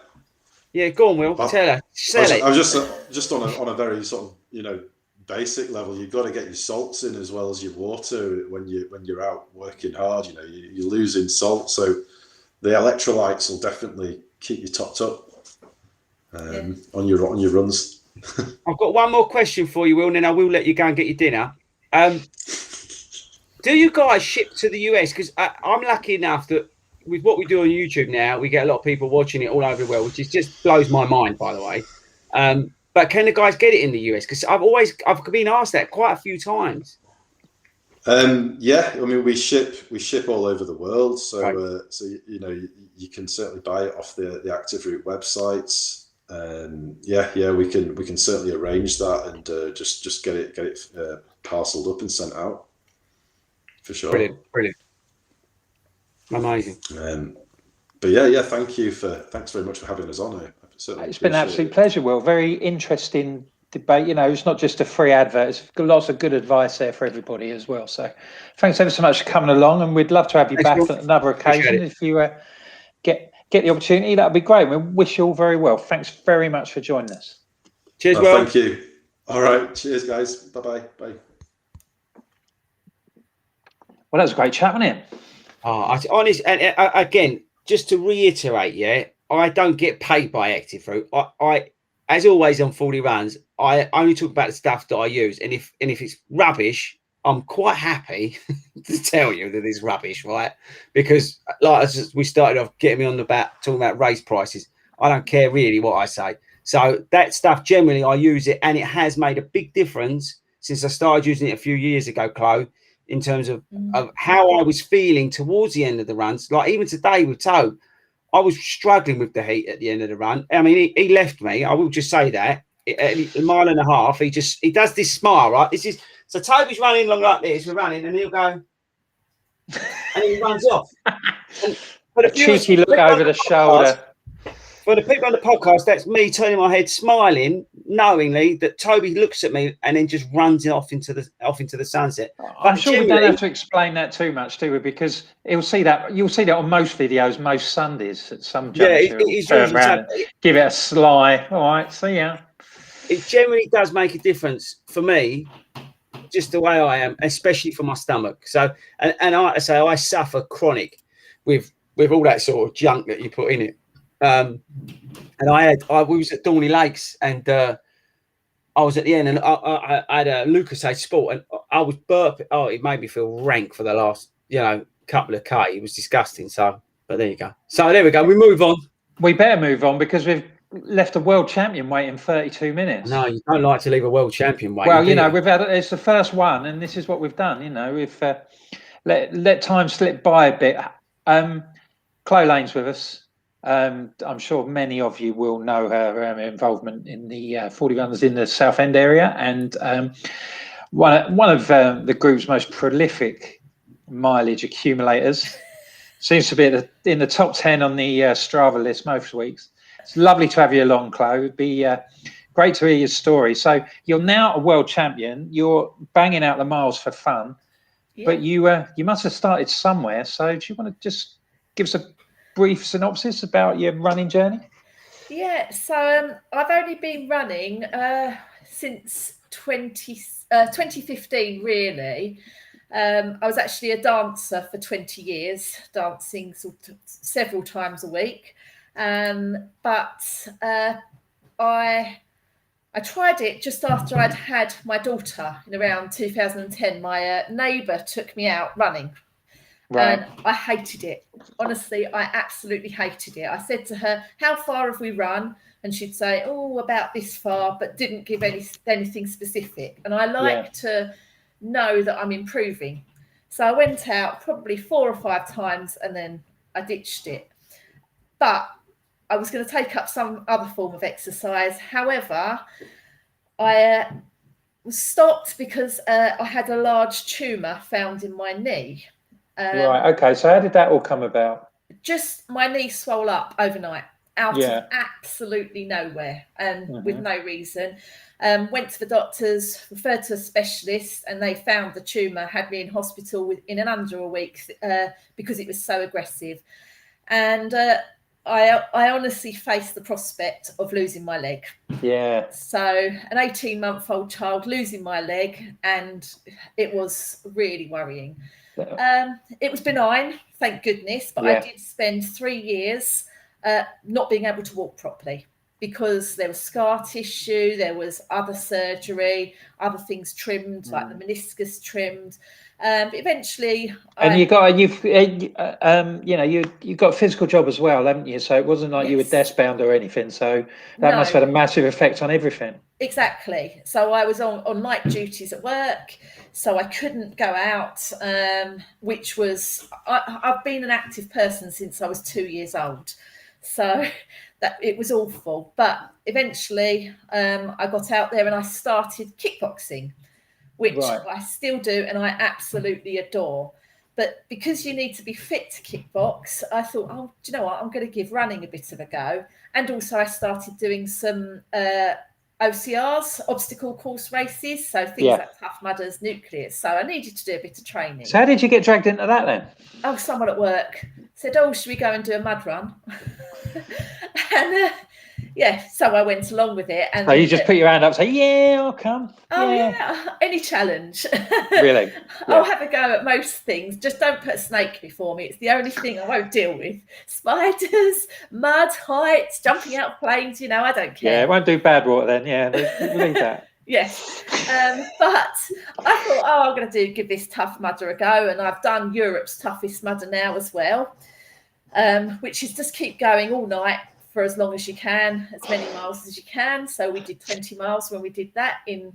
Speaker 2: Yeah, go on, Will. Tell her. Sell it.
Speaker 3: I was just on a very sort of basic level. You've got to get your salts in as well as your water when you're out working hard. You're losing salt, so the electrolytes will definitely keep you topped up on your runs.
Speaker 2: I've got one more question for you, Will, and then I will let you go and get your dinner. Do you guys ship to the US? Because I'm lucky enough that with what we do on YouTube now, we get a lot of people watching it all over the world, which just blows my mind, by the way. But can the guys get it in the US? Because I've been asked that quite a few times.
Speaker 3: I mean, we ship all over the world, so right. You can certainly buy it off the Active Root websites. yeah, we can certainly arrange that and just get it parceled up and sent out for sure.
Speaker 2: Brilliant, amazing.
Speaker 3: But yeah, thanks very much for having us on. I certainly
Speaker 1: It's been an
Speaker 3: appreciate
Speaker 1: absolute pleasure, Will. Very interesting debate. It's not just a free advert. It's got lots of good advice there for everybody as well. So thanks ever so much for coming along, and we'd love to have you
Speaker 2: Thanks,
Speaker 1: back
Speaker 2: Will.
Speaker 1: on another occasion.
Speaker 2: Appreciate it.
Speaker 1: If you get the opportunity, that'd be great. We wish you all very well. Thanks very much for joining us.
Speaker 2: Cheers, Will.
Speaker 3: Thank you. All right. Cheers, guys. Bye-bye. Bye.
Speaker 1: Well, that was a great chat, wasn't it?
Speaker 2: Honest, and again, just to reiterate, I don't get paid by Active Fruit. I as always on 40 Runs, I only talk about the stuff that I use, and if it's rubbish, I'm quite happy to tell you that it's rubbish, right? Because we started off getting me on talking about race prices. I don't care really what I say. So that stuff generally I use it, and it has made a big difference since I started using it a few years ago, Chloe, in terms of how I was feeling towards the end of the runs. Like even today with Toe, I was struggling with the heat at the end of the run. I mean, he left me. I will just say that a mile and a half. He does this smile, right? So Toby's running along like this. We're running, and he'll go, and he runs off. And for
Speaker 1: A cheeky look over the shoulder.
Speaker 2: For the people on the podcast, that's me turning my head, smiling, knowingly that Toby looks at me and then just runs off into the sunset.
Speaker 1: I'm sure we don't have to explain that too much, do we? Because you'll see that on most videos, most Sundays at some juncture.
Speaker 2: He's
Speaker 1: turn around and give it a sly. All right, see ya.
Speaker 2: It generally does make a difference for me, just the way I am, especially for my stomach. So, and I say I suffer chronic with all that sort of junk that you put in it. And we was at Dorney Lakes, and I was at the end, and I had a Lucozade Sport, and I was burping. Oh, it made me feel rank for the last, couple of K. It was disgusting. So, but there you go. So there we go. We move on.
Speaker 1: We better move on because we've left a world champion waiting 32 minutes.
Speaker 2: No, you don't like to leave a world champion waiting.
Speaker 1: Well, it's the first one, and this is what we've done. We've let time slip by a bit. Chloe Lane's with us. I'm sure many of you will know her involvement in the 40 Runs in the Southend area, and one of the group's most prolific mileage accumulators. Seems to be in the top 10 on the Strava list most weeks. It's lovely to have you along, Chloe. It'd be great to hear your story. So you're now a world champion. You're banging out the miles for fun, but you must have started somewhere. So do you want to just give us a brief synopsis about your running journey?
Speaker 4: Yeah, so I've only been running since 2015, really. I was actually a dancer for 20 years, dancing several times a week. But I tried it just after I'd had my daughter in around 2010. My neighbour took me out running. Right. And I hated it. Honestly, I absolutely hated it. I said to her, how far have we run? And she'd say, oh, about this far, but didn't give anything specific. And I like to know that I'm improving. So I went out probably 4 or 5 times and then I ditched it. But I was going to take up some other form of exercise. However, I was stopped because I had a large tumour found in my knee.
Speaker 1: Right. Okay. So how did that all come about?
Speaker 4: Just my knee swelled up overnight, out of absolutely nowhere, and with no reason. Went to the doctors, referred to a specialist, and they found the tumour. Had me in hospital in under a week because it was so aggressive. And I honestly faced the prospect of losing my leg. Yeah. So an 18-month-old child losing my leg, and it was really worrying. It was benign, thank goodness, but I did spend 3 years not being able to walk properly because there was scar tissue, there was other surgery, other things trimmed, like the meniscus trimmed. But eventually,
Speaker 1: you've got a physical job as well, haven't you? So it wasn't like you were desk bound or anything. So that must have had a massive effect on everything.
Speaker 4: Exactly. So I was on night duties at work, so I couldn't go out, which was, I've been an active person since I was 2 years old. So that it was awful. But eventually I got out there and I started kickboxing, which
Speaker 1: Right.
Speaker 4: I still do and I absolutely adore. But because you need to be fit to kickbox, I thought, oh, do you know what? I'm going to give running a bit of a go. And also I started doing some OCRs, obstacle course races, so things
Speaker 1: Yeah.
Speaker 4: like Tough Mudders, Nucleus. So I needed to do a bit of training.
Speaker 1: So how did you get dragged into that then?
Speaker 4: Oh, someone at work said, oh, should we go and do a mud run? And yeah, so I went along with it. And
Speaker 1: So you just put your hand up and say, yeah, I'll come.
Speaker 4: oh yeah, any challenge.
Speaker 1: Really?
Speaker 4: I'll have a go at most things. Just don't put a snake before me. It's the only thing I won't deal with. Spiders, mud, heights, jumping out of planes, I don't care.
Speaker 1: Yeah, it won't do bad water then. Yeah, leave that.
Speaker 4: Yes. But I thought, I'm going to give this Tough Mudder a go. And I've done Europe's toughest mudder now as well, which is just keep going all night for as long as you can, as many miles as you can. So we did 20 miles when we did that, in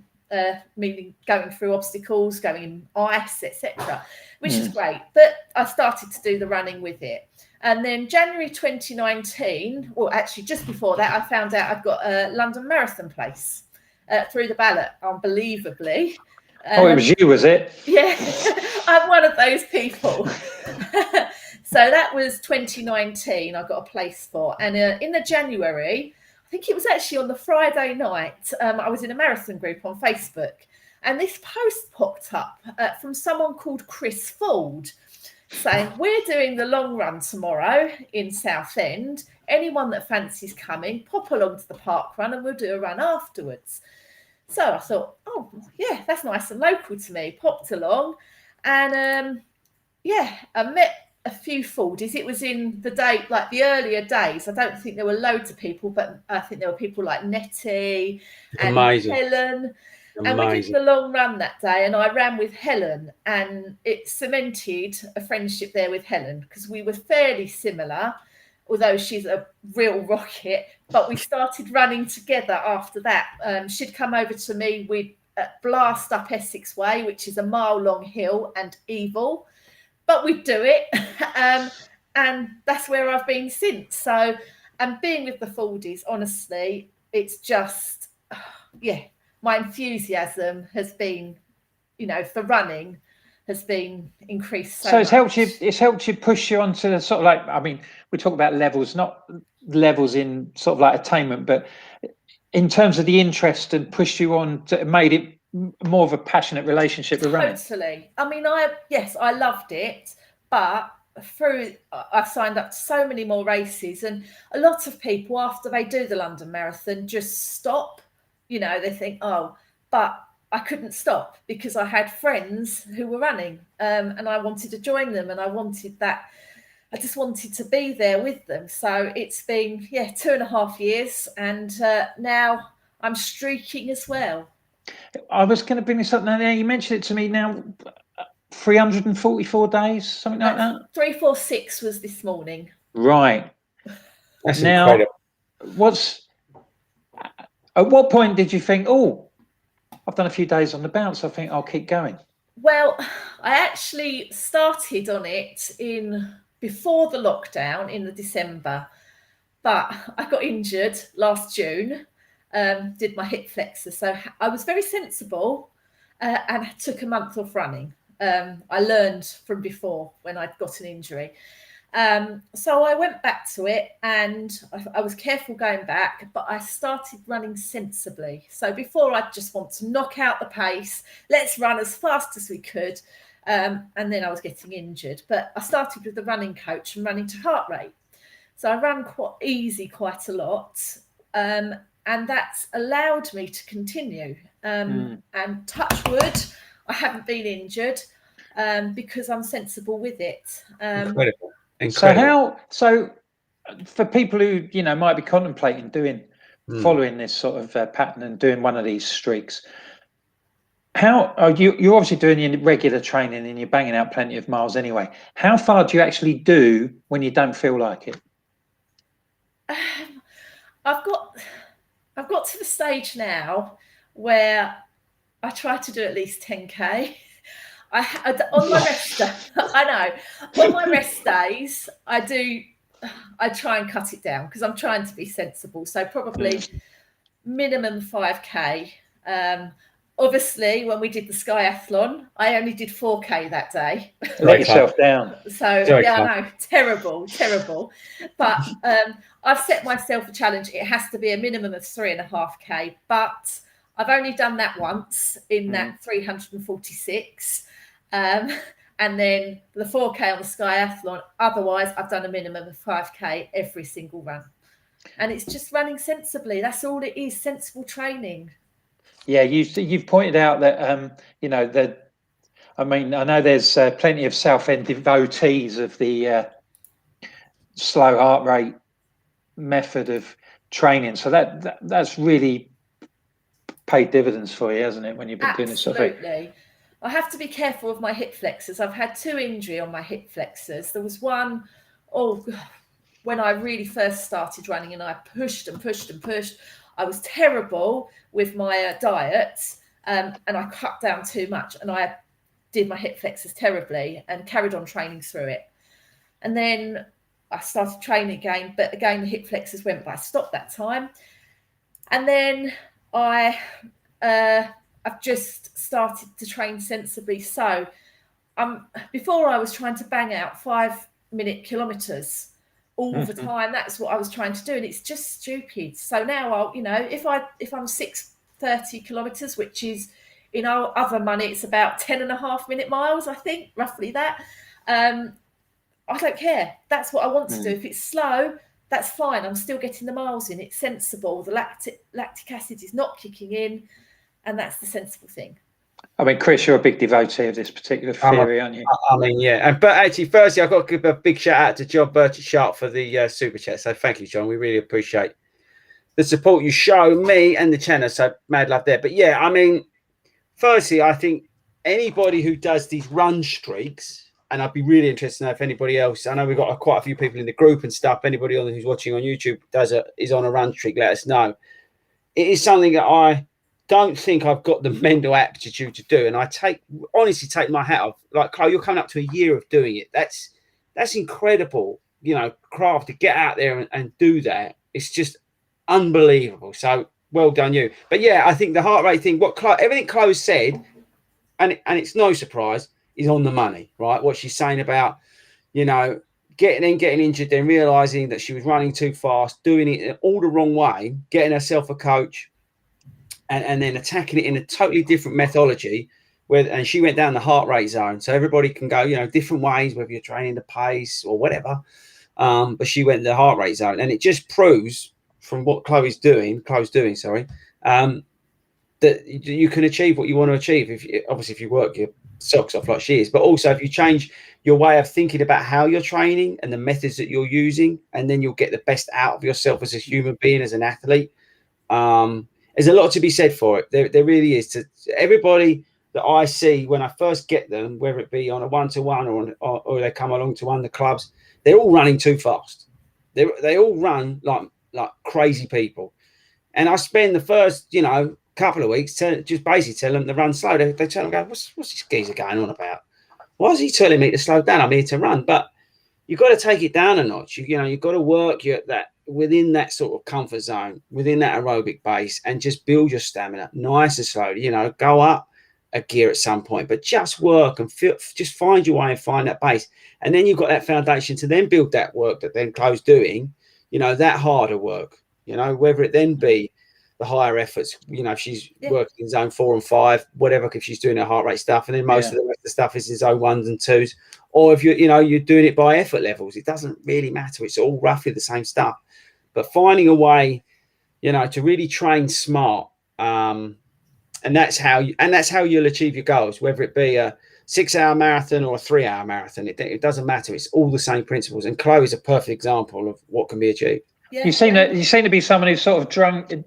Speaker 4: meaning going through obstacles, going in ice, etc., which is great. But I started to do the running with it. And then January 2019, or actually just before that, I found out I'd got a London Marathon place through the ballot, unbelievably.
Speaker 1: Oh, it was you, was it?
Speaker 4: Yeah, I'm one of those people. So that was 2019 I got a place for. And in the January, I think it was actually on the Friday night, I was in a marathon group on Facebook. And this post popped up from someone called Chris Ford saying, we're doing the long run tomorrow in Southend. Anyone that fancies coming, pop along to the park run and we'll do a run afterwards. So I thought, oh, yeah, that's nice and local to me. Popped along and, I met a few Fordies. It was in the day, like the earlier days. I don't think there were loads of people, but I think there were people like Nettie and Helen. And we did the long run that day, and I ran with Helen, and it cemented a friendship there with Helen because we were fairly similar, although she's a real rocket. But we started running together after that. She'd come over to me. We'd blast up Essex Way, which is a mile-long hill and evil, but we'd do it. And that's where I've been since. So, and being with the Fordies, honestly, it's just, my enthusiasm has been, for running has been increased so
Speaker 1: it's
Speaker 4: much.
Speaker 1: helped you push you onto the sort of like, I mean, we talk about levels, not levels in sort of like attainment, but in terms of the interest, and pushed you on to made it more of a passionate relationship with running.
Speaker 4: Totally. I mean, I loved it, but I've signed up to so many more races, and a lot of people after they do the London Marathon just stop. They think, oh, but I couldn't stop because I had friends who were running, and I wanted to join them, and I just wanted to be there with them. So it's been 2.5 years, and now I'm streaking as well.
Speaker 1: I was going to bring this up now. You mentioned it to me now. 344 days, something like that.
Speaker 4: 346 was this morning.
Speaker 1: Right.
Speaker 2: That's
Speaker 1: now,
Speaker 2: incredible.
Speaker 1: At what point did you think, oh, I've done a few days on the bounce, I think I'll keep going?
Speaker 4: Well, I actually started on it before the lockdown in the December, but I got injured last June, did my hip flexor. So I was very sensible and took a month off running. I learned from before when I'd got an injury. So I went back to it, and I was careful going back, but I started running sensibly. So before, I'd just want to knock out the pace, let's run as fast as we could. And then I was getting injured, but I started with the running coach and running to heart rate. So I ran quite a lot. And that's allowed me to continue. And touch wood, I haven't been injured because I'm sensible with it.
Speaker 2: Incredible.
Speaker 1: So for people who might be contemplating following this sort of pattern and doing one of these streaks, how are you're obviously doing your regular training and you're banging out plenty of miles anyway. How far do you actually do when you don't feel like it?
Speaker 4: I've got to the stage now where I try to do at least 10k. On my rest days, I do I try and cut it down because I'm trying to be sensible. So probably minimum 5K. Obviously, when we did the skiathlon, I only did 4K that day.
Speaker 1: Let yourself down.
Speaker 4: So
Speaker 2: Sorry,
Speaker 4: yeah,
Speaker 2: Clive.
Speaker 4: I know, terrible. But I've set myself a challenge. It has to be a minimum of 3.5K. But I've only done that once in that 346. And then the 4K on the skiathlon. Otherwise, I've done a minimum of 5K every single run. And it's just running sensibly. That's all it is, sensible training.
Speaker 1: Yeah, you've pointed out that you know that. I mean, I know there's plenty of Southend devotees of the slow heart rate method of training. So that's really paid dividends for you, hasn't it? When you've been doing this sort of thing.
Speaker 4: Absolutely. I have to be careful with my hip flexors. I've had 2 injuries on my hip flexors. There was one, when I really first started running, and I pushed. I was terrible with my diet, and I cut down too much, and I did my hip flexors terribly and carried on training through it. And then I started training again, but again the hip flexors went, but I stopped that time. And then I've just started to train sensibly. So before I was trying to bang out 5-minute kilometers all the time. That's what I was trying to do, and it's just stupid. So now I'll, if I'm 630 kilometers, which is in our other money, it's about 10.5 minute miles, I think, roughly that. I don't care. That's what I want to do. If it's slow, that's fine. I'm still getting the miles in. It's sensible. The lactic acid is not kicking in, and that's the sensible thing.
Speaker 1: I mean, Chris, you're a big devotee of this particular theory, aren't you?
Speaker 2: I mean, yeah. But actually, firstly, I've got to give a big shout out to John Burchett-Sharp for the super chat. So thank you, John. We really appreciate the support you show me and the channel. So mad love there. But yeah, I mean, firstly, I think anybody who does these run streaks, and I'd be really interested to know if anybody else, I know we've got quite a few people in the group and stuff. Anybody who's watching on YouTube is on a run streak, let us know. It is something that I don't think I've got the mental aptitude to do, and I honestly take my hat off. Like, Chloe, you're coming up to a year of doing it. That's incredible, craft to get out there and do that. It's just unbelievable. So well done you. But yeah, I think the heart rate thing, everything Chloe said, and it's no surprise, is on the money, right? What she's saying about, getting injured, then realizing that she was running too fast, doing it all the wrong way, getting herself a coach, and then attacking it in a totally different methodology, and she went down the heart rate zone. So everybody can go, different ways, whether you're training the pace or whatever. But she went the heart rate zone, and it just proves from what Chloe's doing, that you can achieve what you want to achieve if you work your socks off like she is. But also if you change your way of thinking about how you're training and the methods that you're using, and then you'll get the best out of yourself as a human being, as an athlete. There's a lot to be said for it. There really is. To everybody that I see when I first get them, whether it be on a 1-to-1 or they come along to one of the clubs, they're all running too fast. They all run like crazy people. And I spend the first, couple of weeks just basically tell them to run slow. They tell them, go, what's this geezer going on about? Why is he telling me to slow down? I'm here to run. But you've got to take it down a notch. You've got to work within that sort of comfort zone, within that aerobic base, and just build your stamina nice and slowly. Go up a gear at some point, but just work and just find your way and find that base. And then you've got that foundation to then build that work that then Chloe's doing, that harder work, whether it then be the higher efforts, if she's working in zone 4 and 5, whatever, if she's doing her heart rate stuff, and then most of the rest of the stuff is in zone 1s and 2s, or if you're doing it by effort levels, it doesn't really matter. It's all roughly the same stuff, but finding a way, to really train smart, and that's how you'll achieve your goals, whether it be a 6-hour marathon or a 3-hour marathon. It doesn't matter. It's all the same principles, and Chloe is a perfect example of what can be achieved.
Speaker 1: You seem to be someone who's sort of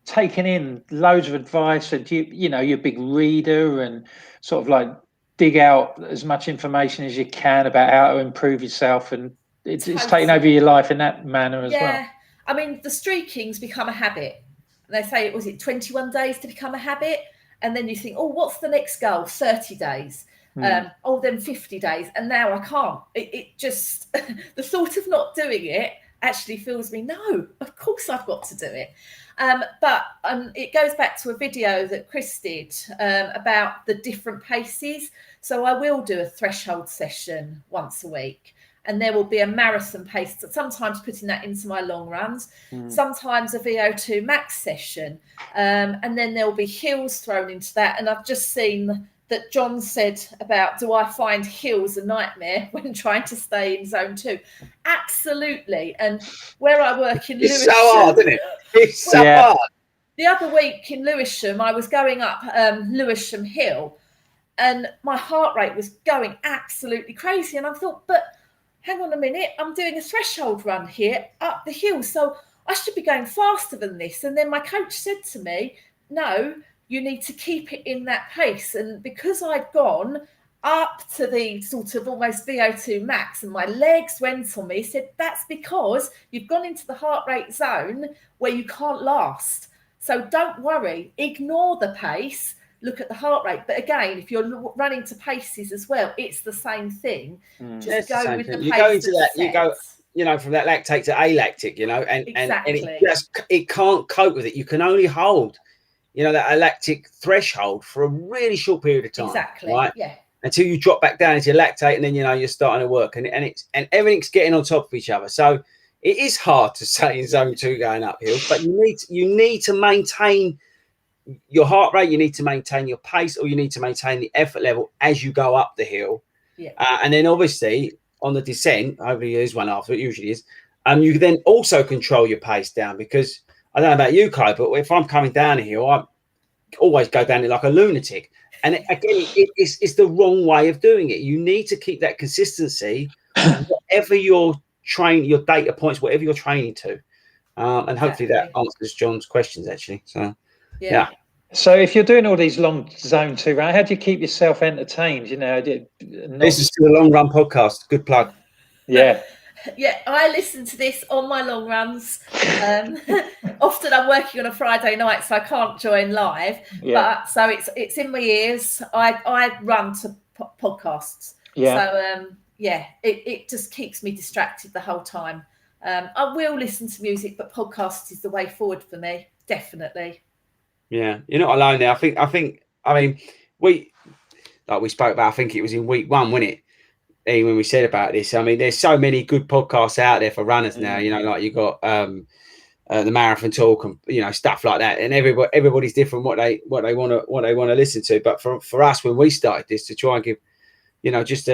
Speaker 1: taking in loads of advice, and you're a big reader and sort of like dig out as much information as you can about how to improve yourself, and it's taken over your life in that manner as well.
Speaker 4: I mean, the streaking's become a habit. They say, was it 21 days to become a habit? And then you think, what's the next goal? 30 days. Then 50 days, and now I can't. It just the thought of not doing it actually feels me. No, of course I've got to do it. But it goes back to a video that Chris did about the different paces. So I will do a threshold session once a week, and there will be a marathon pace, sometimes putting that into my long runs, sometimes a VO2 max session. And then there will be hills thrown into that. And I've just seen that John said about, do I find hills a nightmare when trying to stay in zone 2? Absolutely. And where I work in
Speaker 2: It's
Speaker 4: Lewisham,
Speaker 2: so hard, isn't it? It's so hard.
Speaker 4: The other week in Lewisham, I was going up Lewisham Hill, and my heart rate was going absolutely crazy. And I thought, but hang on a minute, I'm doing a threshold run here up the hill, so I should be going faster than this. And then my coach said to me, no, you need to keep it in that pace. And because I'd gone up to the sort of almost VO2 max and my legs went on me, he said, that's because you've gone into the heart rate zone where you can't last. So don't worry, ignore the pace, look at the heart rate. But again, if you're running to paces as well, it's the same thing. Just go with the pace.
Speaker 2: You go into that, you go, from that lactate to alactic, and it can't cope with it. You can only hold, that lactic threshold for a really short period of time.
Speaker 4: Exactly.
Speaker 2: Right?
Speaker 4: Yeah.
Speaker 2: Until you drop back down into lactate, and then you're starting to work, and everything's getting on top of each other. So it is hard to stay in zone 2 going uphill, but you need to maintain your heart rate, you need to maintain your pace, or you need to maintain the effort level as you go up the hill.
Speaker 4: Yeah.
Speaker 2: And then obviously on the descent, hopefully there is one after, it usually is, you can then also control your pace down, because I don't know about you, Kai, but if I'm coming down a hill, I always go down it like a lunatic. And again, it's the wrong way of doing it. You need to keep that consistency, whatever your data points, whatever you're training to. And hopefully that answers John's questions, actually. So, yeah.
Speaker 1: So if you're doing all these long zone 2 rounds, how do you keep yourself entertained?
Speaker 2: This is the Long Run Podcast. Good plug.
Speaker 1: Yeah.
Speaker 4: Yeah, I listen to this on my long runs. Often I'm working on a Friday night, so I can't join live.
Speaker 1: Yeah.
Speaker 4: But so it's in my ears. I run to podcasts.
Speaker 1: Yeah.
Speaker 4: So it just keeps me distracted the whole time. I will listen to music, but podcast is the way forward for me, definitely.
Speaker 2: Yeah, you're not alone there. I mean, we spoke about, I think it was in week 1, wasn't it? When we said about this, I mean, there's so many good podcasts out there for runners now. Like you got the Marathon Talk and stuff like that, and everybody's different what they want to listen to. But for us, when we started this, to try and give just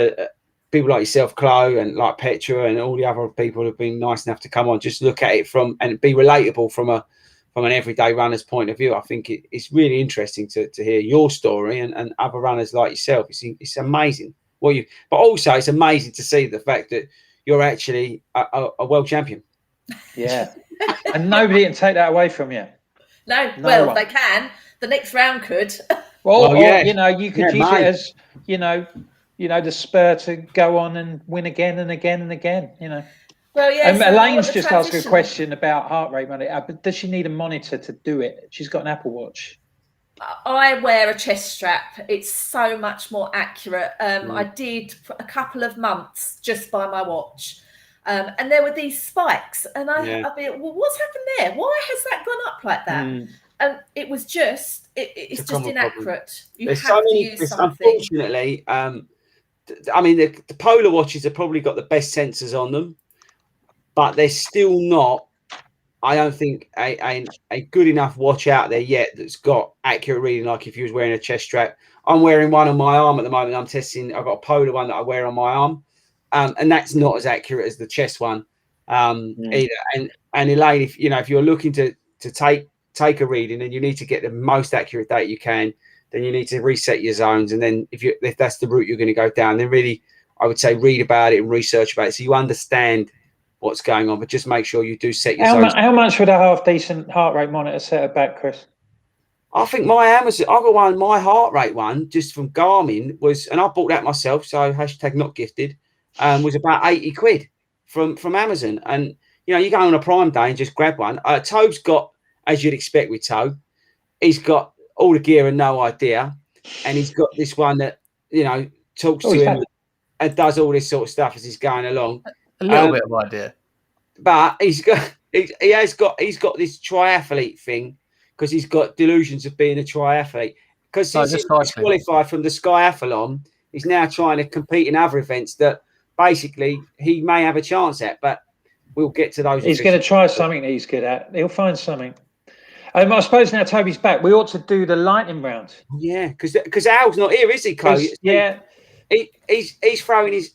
Speaker 2: people like yourself, Chloe, and like Petra, and all the other people who've been nice enough to come on, just look at it and be relatable from an everyday runner's point of view. I think it's really interesting to hear your story and other runners like yourself. It's amazing. But also it's amazing to see the fact that you're actually a world champion.
Speaker 1: Yeah. And nobody can take that away from you.
Speaker 4: No,
Speaker 1: one.
Speaker 4: they can. The next round could.
Speaker 1: Or you could use it as, the spur to go on and win again and again and again,
Speaker 4: Well, yeah.
Speaker 1: Elaine's just asked a question about heart rate monitor. But does she need a monitor to do it? She's got an Apple Watch.
Speaker 4: I wear a chest strap. It's so much more accurate. I did for a couple of months just by my watch. And there were these spikes. And I've been, well, what's happened there? Why has that gone up like that? And it was just, it's just inaccurate.
Speaker 2: There's so many, unfortunately, I mean, the Polar watches have probably got the best sensors on them, but they're still not, I don't think, a good enough watch out there yet that's got accurate reading. Like if you was wearing a chest strap, I'm wearing one on my arm at the moment. I'm testing. I've got a Polar one that I wear on my arm, and that's not as accurate as the chest one either. And Elaine, if you're looking to take a reading and you need to get the most accurate data you can, then you need to reset your zones. And then if that's the route you're going to go down, then really I would say read about it and research about it so you understand what's going on, but just make sure you do set your zones.
Speaker 1: How much would a half decent heart rate monitor set it back, Chris?
Speaker 2: I think my Amazon, I got one, my heart rate one just from Garmin was, and I bought that myself, so hashtag not gifted, was about 80 quid from Amazon. And you go on a Prime day and just grab one. Tobe's got, as you'd expect with Tobe, he's got all the gear and no idea, and he's got this one that talks
Speaker 1: Oh,
Speaker 2: to
Speaker 1: he's
Speaker 2: him
Speaker 1: had-
Speaker 2: and does all this sort of stuff as he's going along.
Speaker 5: A little
Speaker 2: Um,
Speaker 5: bit of idea.
Speaker 2: But he's got he's got this triathlete thing because he's got delusions of being a triathlete. Because
Speaker 5: No,
Speaker 2: since he's
Speaker 5: just cycling.
Speaker 2: disqualified from the Skyathlon, he's now trying to compete in other events that basically he may have a chance at. But we'll get to those.
Speaker 1: He's going to try something that he's good at. He'll find something. I suppose now Toby's back, we ought to do the lightning round.
Speaker 2: Yeah, because Al's not here, is he, Chloe?
Speaker 1: Yeah,
Speaker 2: He's throwing his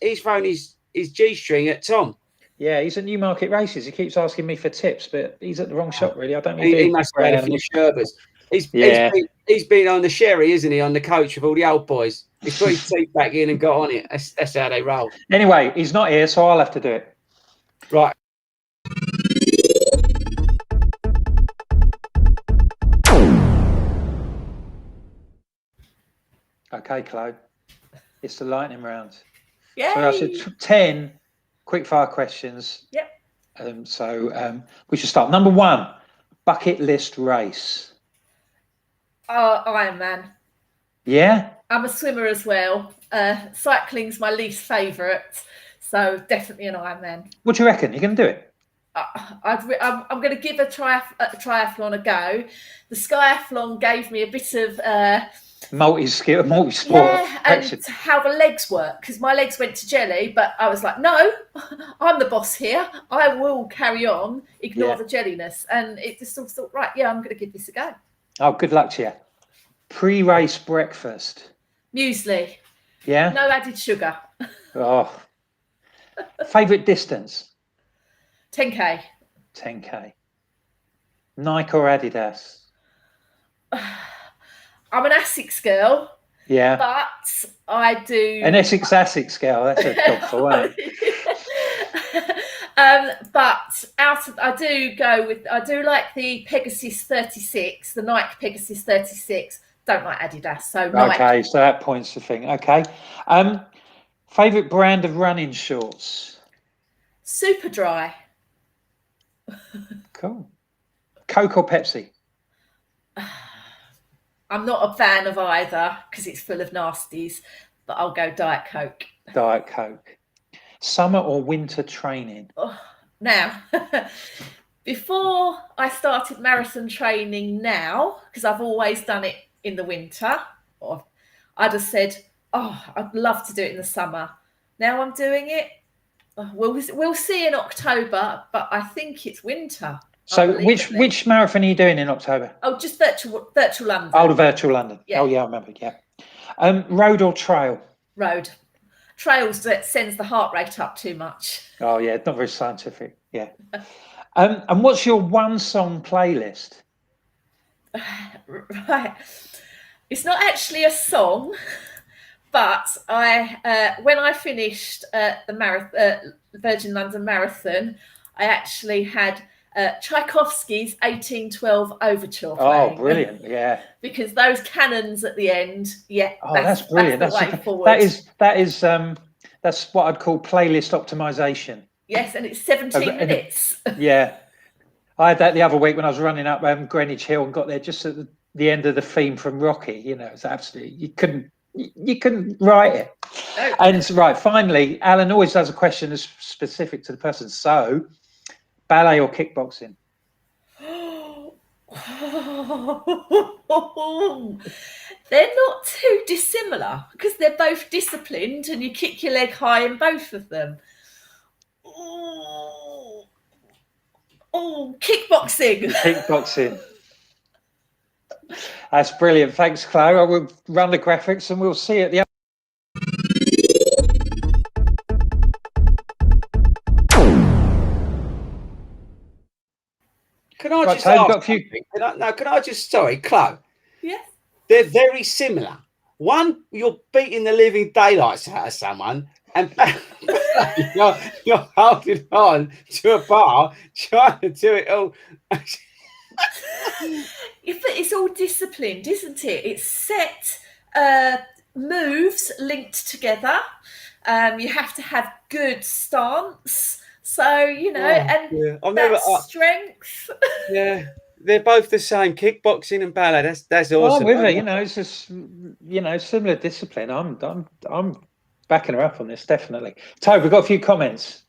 Speaker 2: G-string at Tom.
Speaker 1: yeah, he's at Newmarket Races. He keeps asking me for tips, but he's at the wrong shop, really. I don't
Speaker 2: He
Speaker 1: need
Speaker 2: must have had a few sherbets.
Speaker 1: Yeah.
Speaker 2: He's been on the sherry, isn't he? On the coach with all the old boys. He's put his teeth back in and got on it. That's how they roll.
Speaker 1: Anyway, he's not here, so I'll have to do it.
Speaker 2: Right.
Speaker 1: Okay, Chloe. It's the lightning round.
Speaker 4: Yeah.
Speaker 1: So I said 10 quick-fire questions.
Speaker 4: Yep.
Speaker 1: We should start. Number 1, bucket list race.
Speaker 4: Ironman.
Speaker 1: Yeah?
Speaker 4: I'm a swimmer as well. Cycling's my least favourite, so definitely an Ironman.
Speaker 1: What do you reckon? You're going to do it?
Speaker 4: I'm going to give a triathlon a go. The Skyathlon gave me a bit of
Speaker 1: Multi-sport.
Speaker 4: and
Speaker 1: action.
Speaker 4: how the legs work, because my legs went to jelly, but I was like, no, I'm the boss here. I will carry on, ignore the jelliness, and it just sort of thought, right, yeah, I'm going to give this a go.
Speaker 1: Oh, good luck to you. Pre-race breakfast.
Speaker 4: Muesli,
Speaker 1: Yeah?
Speaker 4: no added sugar.
Speaker 1: Oh. Favourite distance?
Speaker 4: 10k.
Speaker 1: 10k. Nike or Adidas?
Speaker 4: I'm an Asics girl,
Speaker 1: Yeah.
Speaker 4: but I do.
Speaker 1: An Essex girl. That's a job for one.
Speaker 4: But I do like the Pegasus 36, the Nike Pegasus 36. Don't like Adidas, so Nike.
Speaker 1: Okay, so that points the thing. Okay. Favourite brand of running shorts?
Speaker 4: Super dry.
Speaker 1: Cool. Coke or Pepsi?
Speaker 4: I'm not a fan of either because it's full of nasties, but I'll go Diet Coke.
Speaker 1: Diet Coke. Summer or winter training?
Speaker 4: Now, before I started marathon training now, because I've always done it in the winter, I'd have said, I'd love to do it in the summer. Now I'm doing it. We'll see in October, but I think it's winter.
Speaker 1: So which marathon are you doing in October?
Speaker 4: Oh, just virtual London.
Speaker 1: Oh, the virtual London.
Speaker 4: Yeah.
Speaker 1: Oh, yeah, I remember. Yeah. Road or trail?
Speaker 4: Road. Trails that sends the heart rate up too much.
Speaker 1: Oh, yeah, not very scientific. Yeah. And what's your one song playlist?
Speaker 4: Right. It's not actually a song, but when I finished the Virgin London Marathon, I actually had Tchaikovsky's 1812 Overture playing.
Speaker 1: Oh, brilliant! Yeah,
Speaker 4: because those cannons at the end,
Speaker 1: Oh, that's brilliant.
Speaker 4: That's the way forward.
Speaker 1: That's what I'd call playlist optimization.
Speaker 4: Yes, and it's 17 minutes.
Speaker 1: Yeah, I had that the other week when I was running up Greenwich Hill and got there just at the end of the theme from Rocky. You know, it's absolutely you couldn't write it.
Speaker 4: No.
Speaker 1: And right, finally, Alan always does a question that's specific to the person. So, ballet or kickboxing?
Speaker 4: They're not too dissimilar because they're both disciplined and you kick your leg high in both of them. Oh, kickboxing.
Speaker 1: Kickboxing. That's brilliant. Thanks, Chloe. I will run the graphics and we'll see at the end.
Speaker 2: Can I just
Speaker 1: Tony,
Speaker 2: ask
Speaker 1: got a few-
Speaker 2: something? Can I just, sorry, Chloe,
Speaker 4: Yes.
Speaker 2: they're very similar. One, you're beating the living daylights out of someone, and you're holding on to a bar, trying to do it all.
Speaker 4: It's all disciplined, isn't it? It's set moves linked together. You have to have good stance. So, and
Speaker 2: I've never,
Speaker 4: that's strength.
Speaker 2: yeah. They're both the same, kickboxing and ballet. That's
Speaker 1: Well,
Speaker 2: awesome.
Speaker 1: I'm with her. You know, it's just similar discipline. I'm backing her up on this, definitely. Toby, we've got a few comments.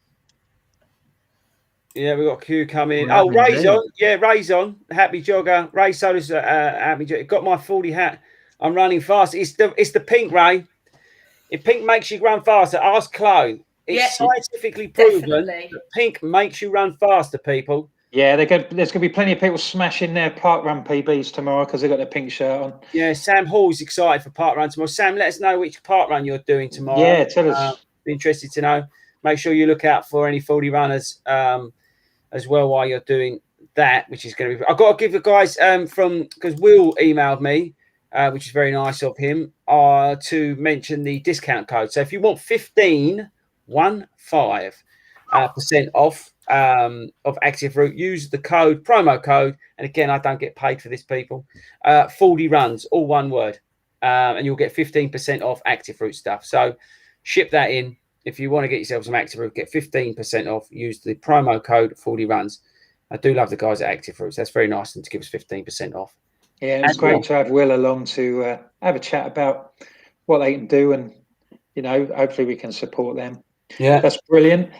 Speaker 2: Yeah, we've got Q coming in.
Speaker 5: Well,
Speaker 2: Oh, Ray's
Speaker 5: indeed.
Speaker 2: on. Yeah, Ray's on. Happy jogger. Ray Soda's happy jogger. Got my 40 hat. I'm running fast. It's the pink, Ray. If pink makes you run faster, ask Chloe. It's
Speaker 4: Yeah,
Speaker 2: scientifically proven
Speaker 4: definitely.
Speaker 2: that pink makes you run faster, people.
Speaker 1: Yeah, there's going to be plenty of people smashing their parkrun PBs tomorrow because they've got their pink shirt on.
Speaker 2: Yeah, Sam Hall's excited for parkrun tomorrow. Sam, let us know which parkrun you're doing tomorrow.
Speaker 1: Yeah, tell us.
Speaker 2: Be interested to know. Make sure you look out for any 40 runners as well while you're doing that, which is going to be. I've got to give the guys because Will emailed me, which is very nice of him, to mention the discount code. So if you want 15% off of Active Route, use the promo code. And again, I don't get paid for this, people. 40 runs, all one word, and you'll get 15% off Active Route stuff. So ship that in. If you want to get yourself some Active Route, get 15% off. Use the promo code 40 runs. I do love the guys at Active Routes. That's very nice of them to give us 15% off.
Speaker 1: Yeah, it's great to have Will along to have a chat about what they can do, and hopefully we can support them.
Speaker 2: Yeah,
Speaker 1: that's brilliant.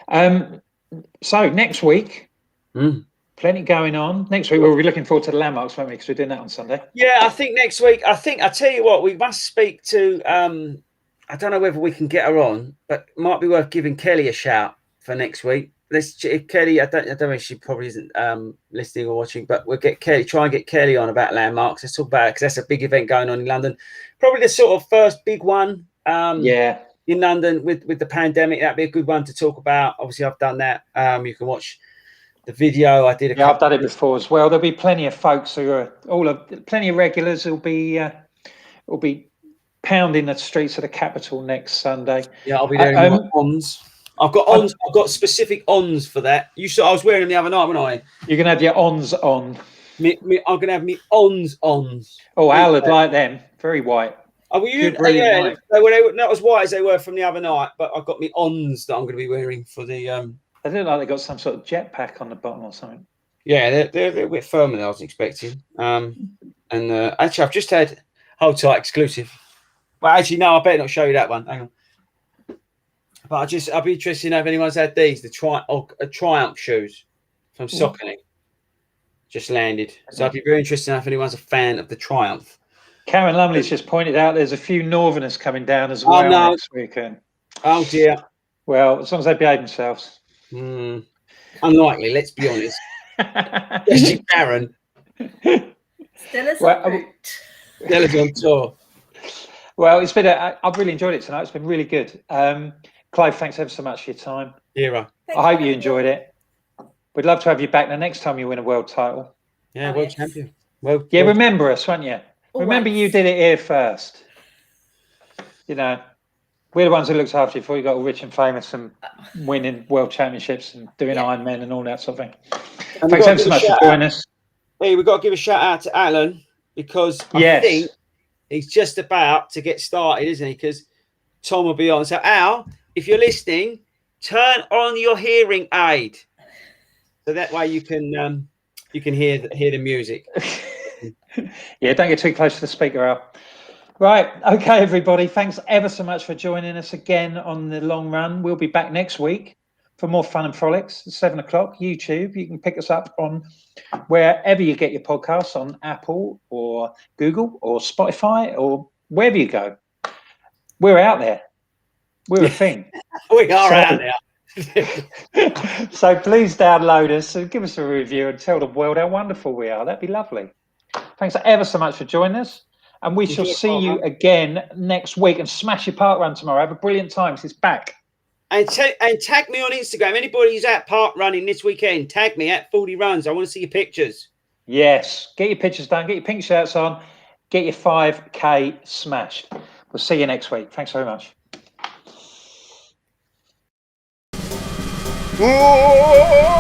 Speaker 1: So next week, plenty going on. Next week we'll be looking forward to the landmarks, won't we? Because we're doing that on Sunday.
Speaker 2: Yeah, I think next week. I tell you what, we must speak to. I don't know whether we can get her on, but it might be worth giving Kelly a shout for next week. If Kelly, I don't know if she probably isn't listening or watching, but we'll try and get Kelly on about landmarks. Let's talk about it because that's a big event going on in London. Probably the sort of first big one. In London with the pandemic, that'd be a good one to talk about. Obviously, I've done that. You can watch the video. I did.
Speaker 1: I've done it before as well. There'll be plenty of folks who are plenty of regulars who'll be pounding the streets of the capital next Sunday.
Speaker 2: Yeah, I'll be there in my ons. I've got ons. I've got specific ons for that. I was wearing them the other night, wasn't I?
Speaker 1: You're gonna have your ons on.
Speaker 2: I'm gonna have me ons.
Speaker 1: Oh, Al would like them. Very white.
Speaker 2: Oh, were you? Yeah, they were not as white as they were from the other night, but I've got me ons that I'm going to be wearing for the.
Speaker 1: They look like they got some sort of jetpack on the bottom or something.
Speaker 2: Yeah, they're a bit firmer than I was expecting. And actually, I've just had hold tight exclusive. Well, actually, no, I better not show you that one. Hang on. But I'd be interested to know if anyone's had these, the Triumph shoes from Saucony. Just landed. So I'd be very interested to know if anyone's a fan of the Triumph.
Speaker 1: Karen Lumley's just pointed out there's a few Northerners coming down as well next weekend.
Speaker 2: Oh, dear.
Speaker 1: Well, as long as they behave themselves.
Speaker 2: Unlikely, let's be honest. Especially Karen.
Speaker 4: Stella's
Speaker 2: on tour.
Speaker 1: Well, it's been I've really enjoyed it tonight. It's been really good. Clive, thanks ever so much for your time.
Speaker 2: Hero.
Speaker 1: I hope you enjoyed it. We'd love to have you back the next time you win a world title.
Speaker 2: Yeah, world champion.
Speaker 1: Remember us, won't you?
Speaker 4: Always.
Speaker 1: Remember you did it here first. We're the ones who looked after you before you got all rich and famous and winning world championships and doing Ironman and all that sort of thing.
Speaker 2: And
Speaker 1: thanks ever so much for joining us.
Speaker 2: Hey, we've got to give a shout out to Alan because I think he's just about to get started, isn't he? Because Tom will be on. So, Al, if you're listening, turn on your hearing aid, so that way you can hear the music.
Speaker 1: Yeah, don't get too close to the speaker, Al. Right, okay, everybody. Thanks ever so much for joining us again on the long run. We'll be back next week for more fun and frolics at 7 o'clock. YouTube. You can pick us up on wherever you get your podcasts, on Apple or Google or Spotify or wherever you go. We're out there. We're a thing.
Speaker 2: We are out there.
Speaker 1: So please download us and give us a review and tell the world how wonderful we are. That'd be lovely. Thanks ever so much for joining us. And we shall see you again next week. And smash your park run tomorrow. Have a brilliant time. It's back.
Speaker 2: And tag me on Instagram. Anybody who's at park running this weekend, tag me at 40 runs. I want to see your pictures. Yes.
Speaker 1: Get your pictures done. Get your pink shirts on. Get your 5K smashed. We'll see you next week. Thanks very much.
Speaker 2: Whoa!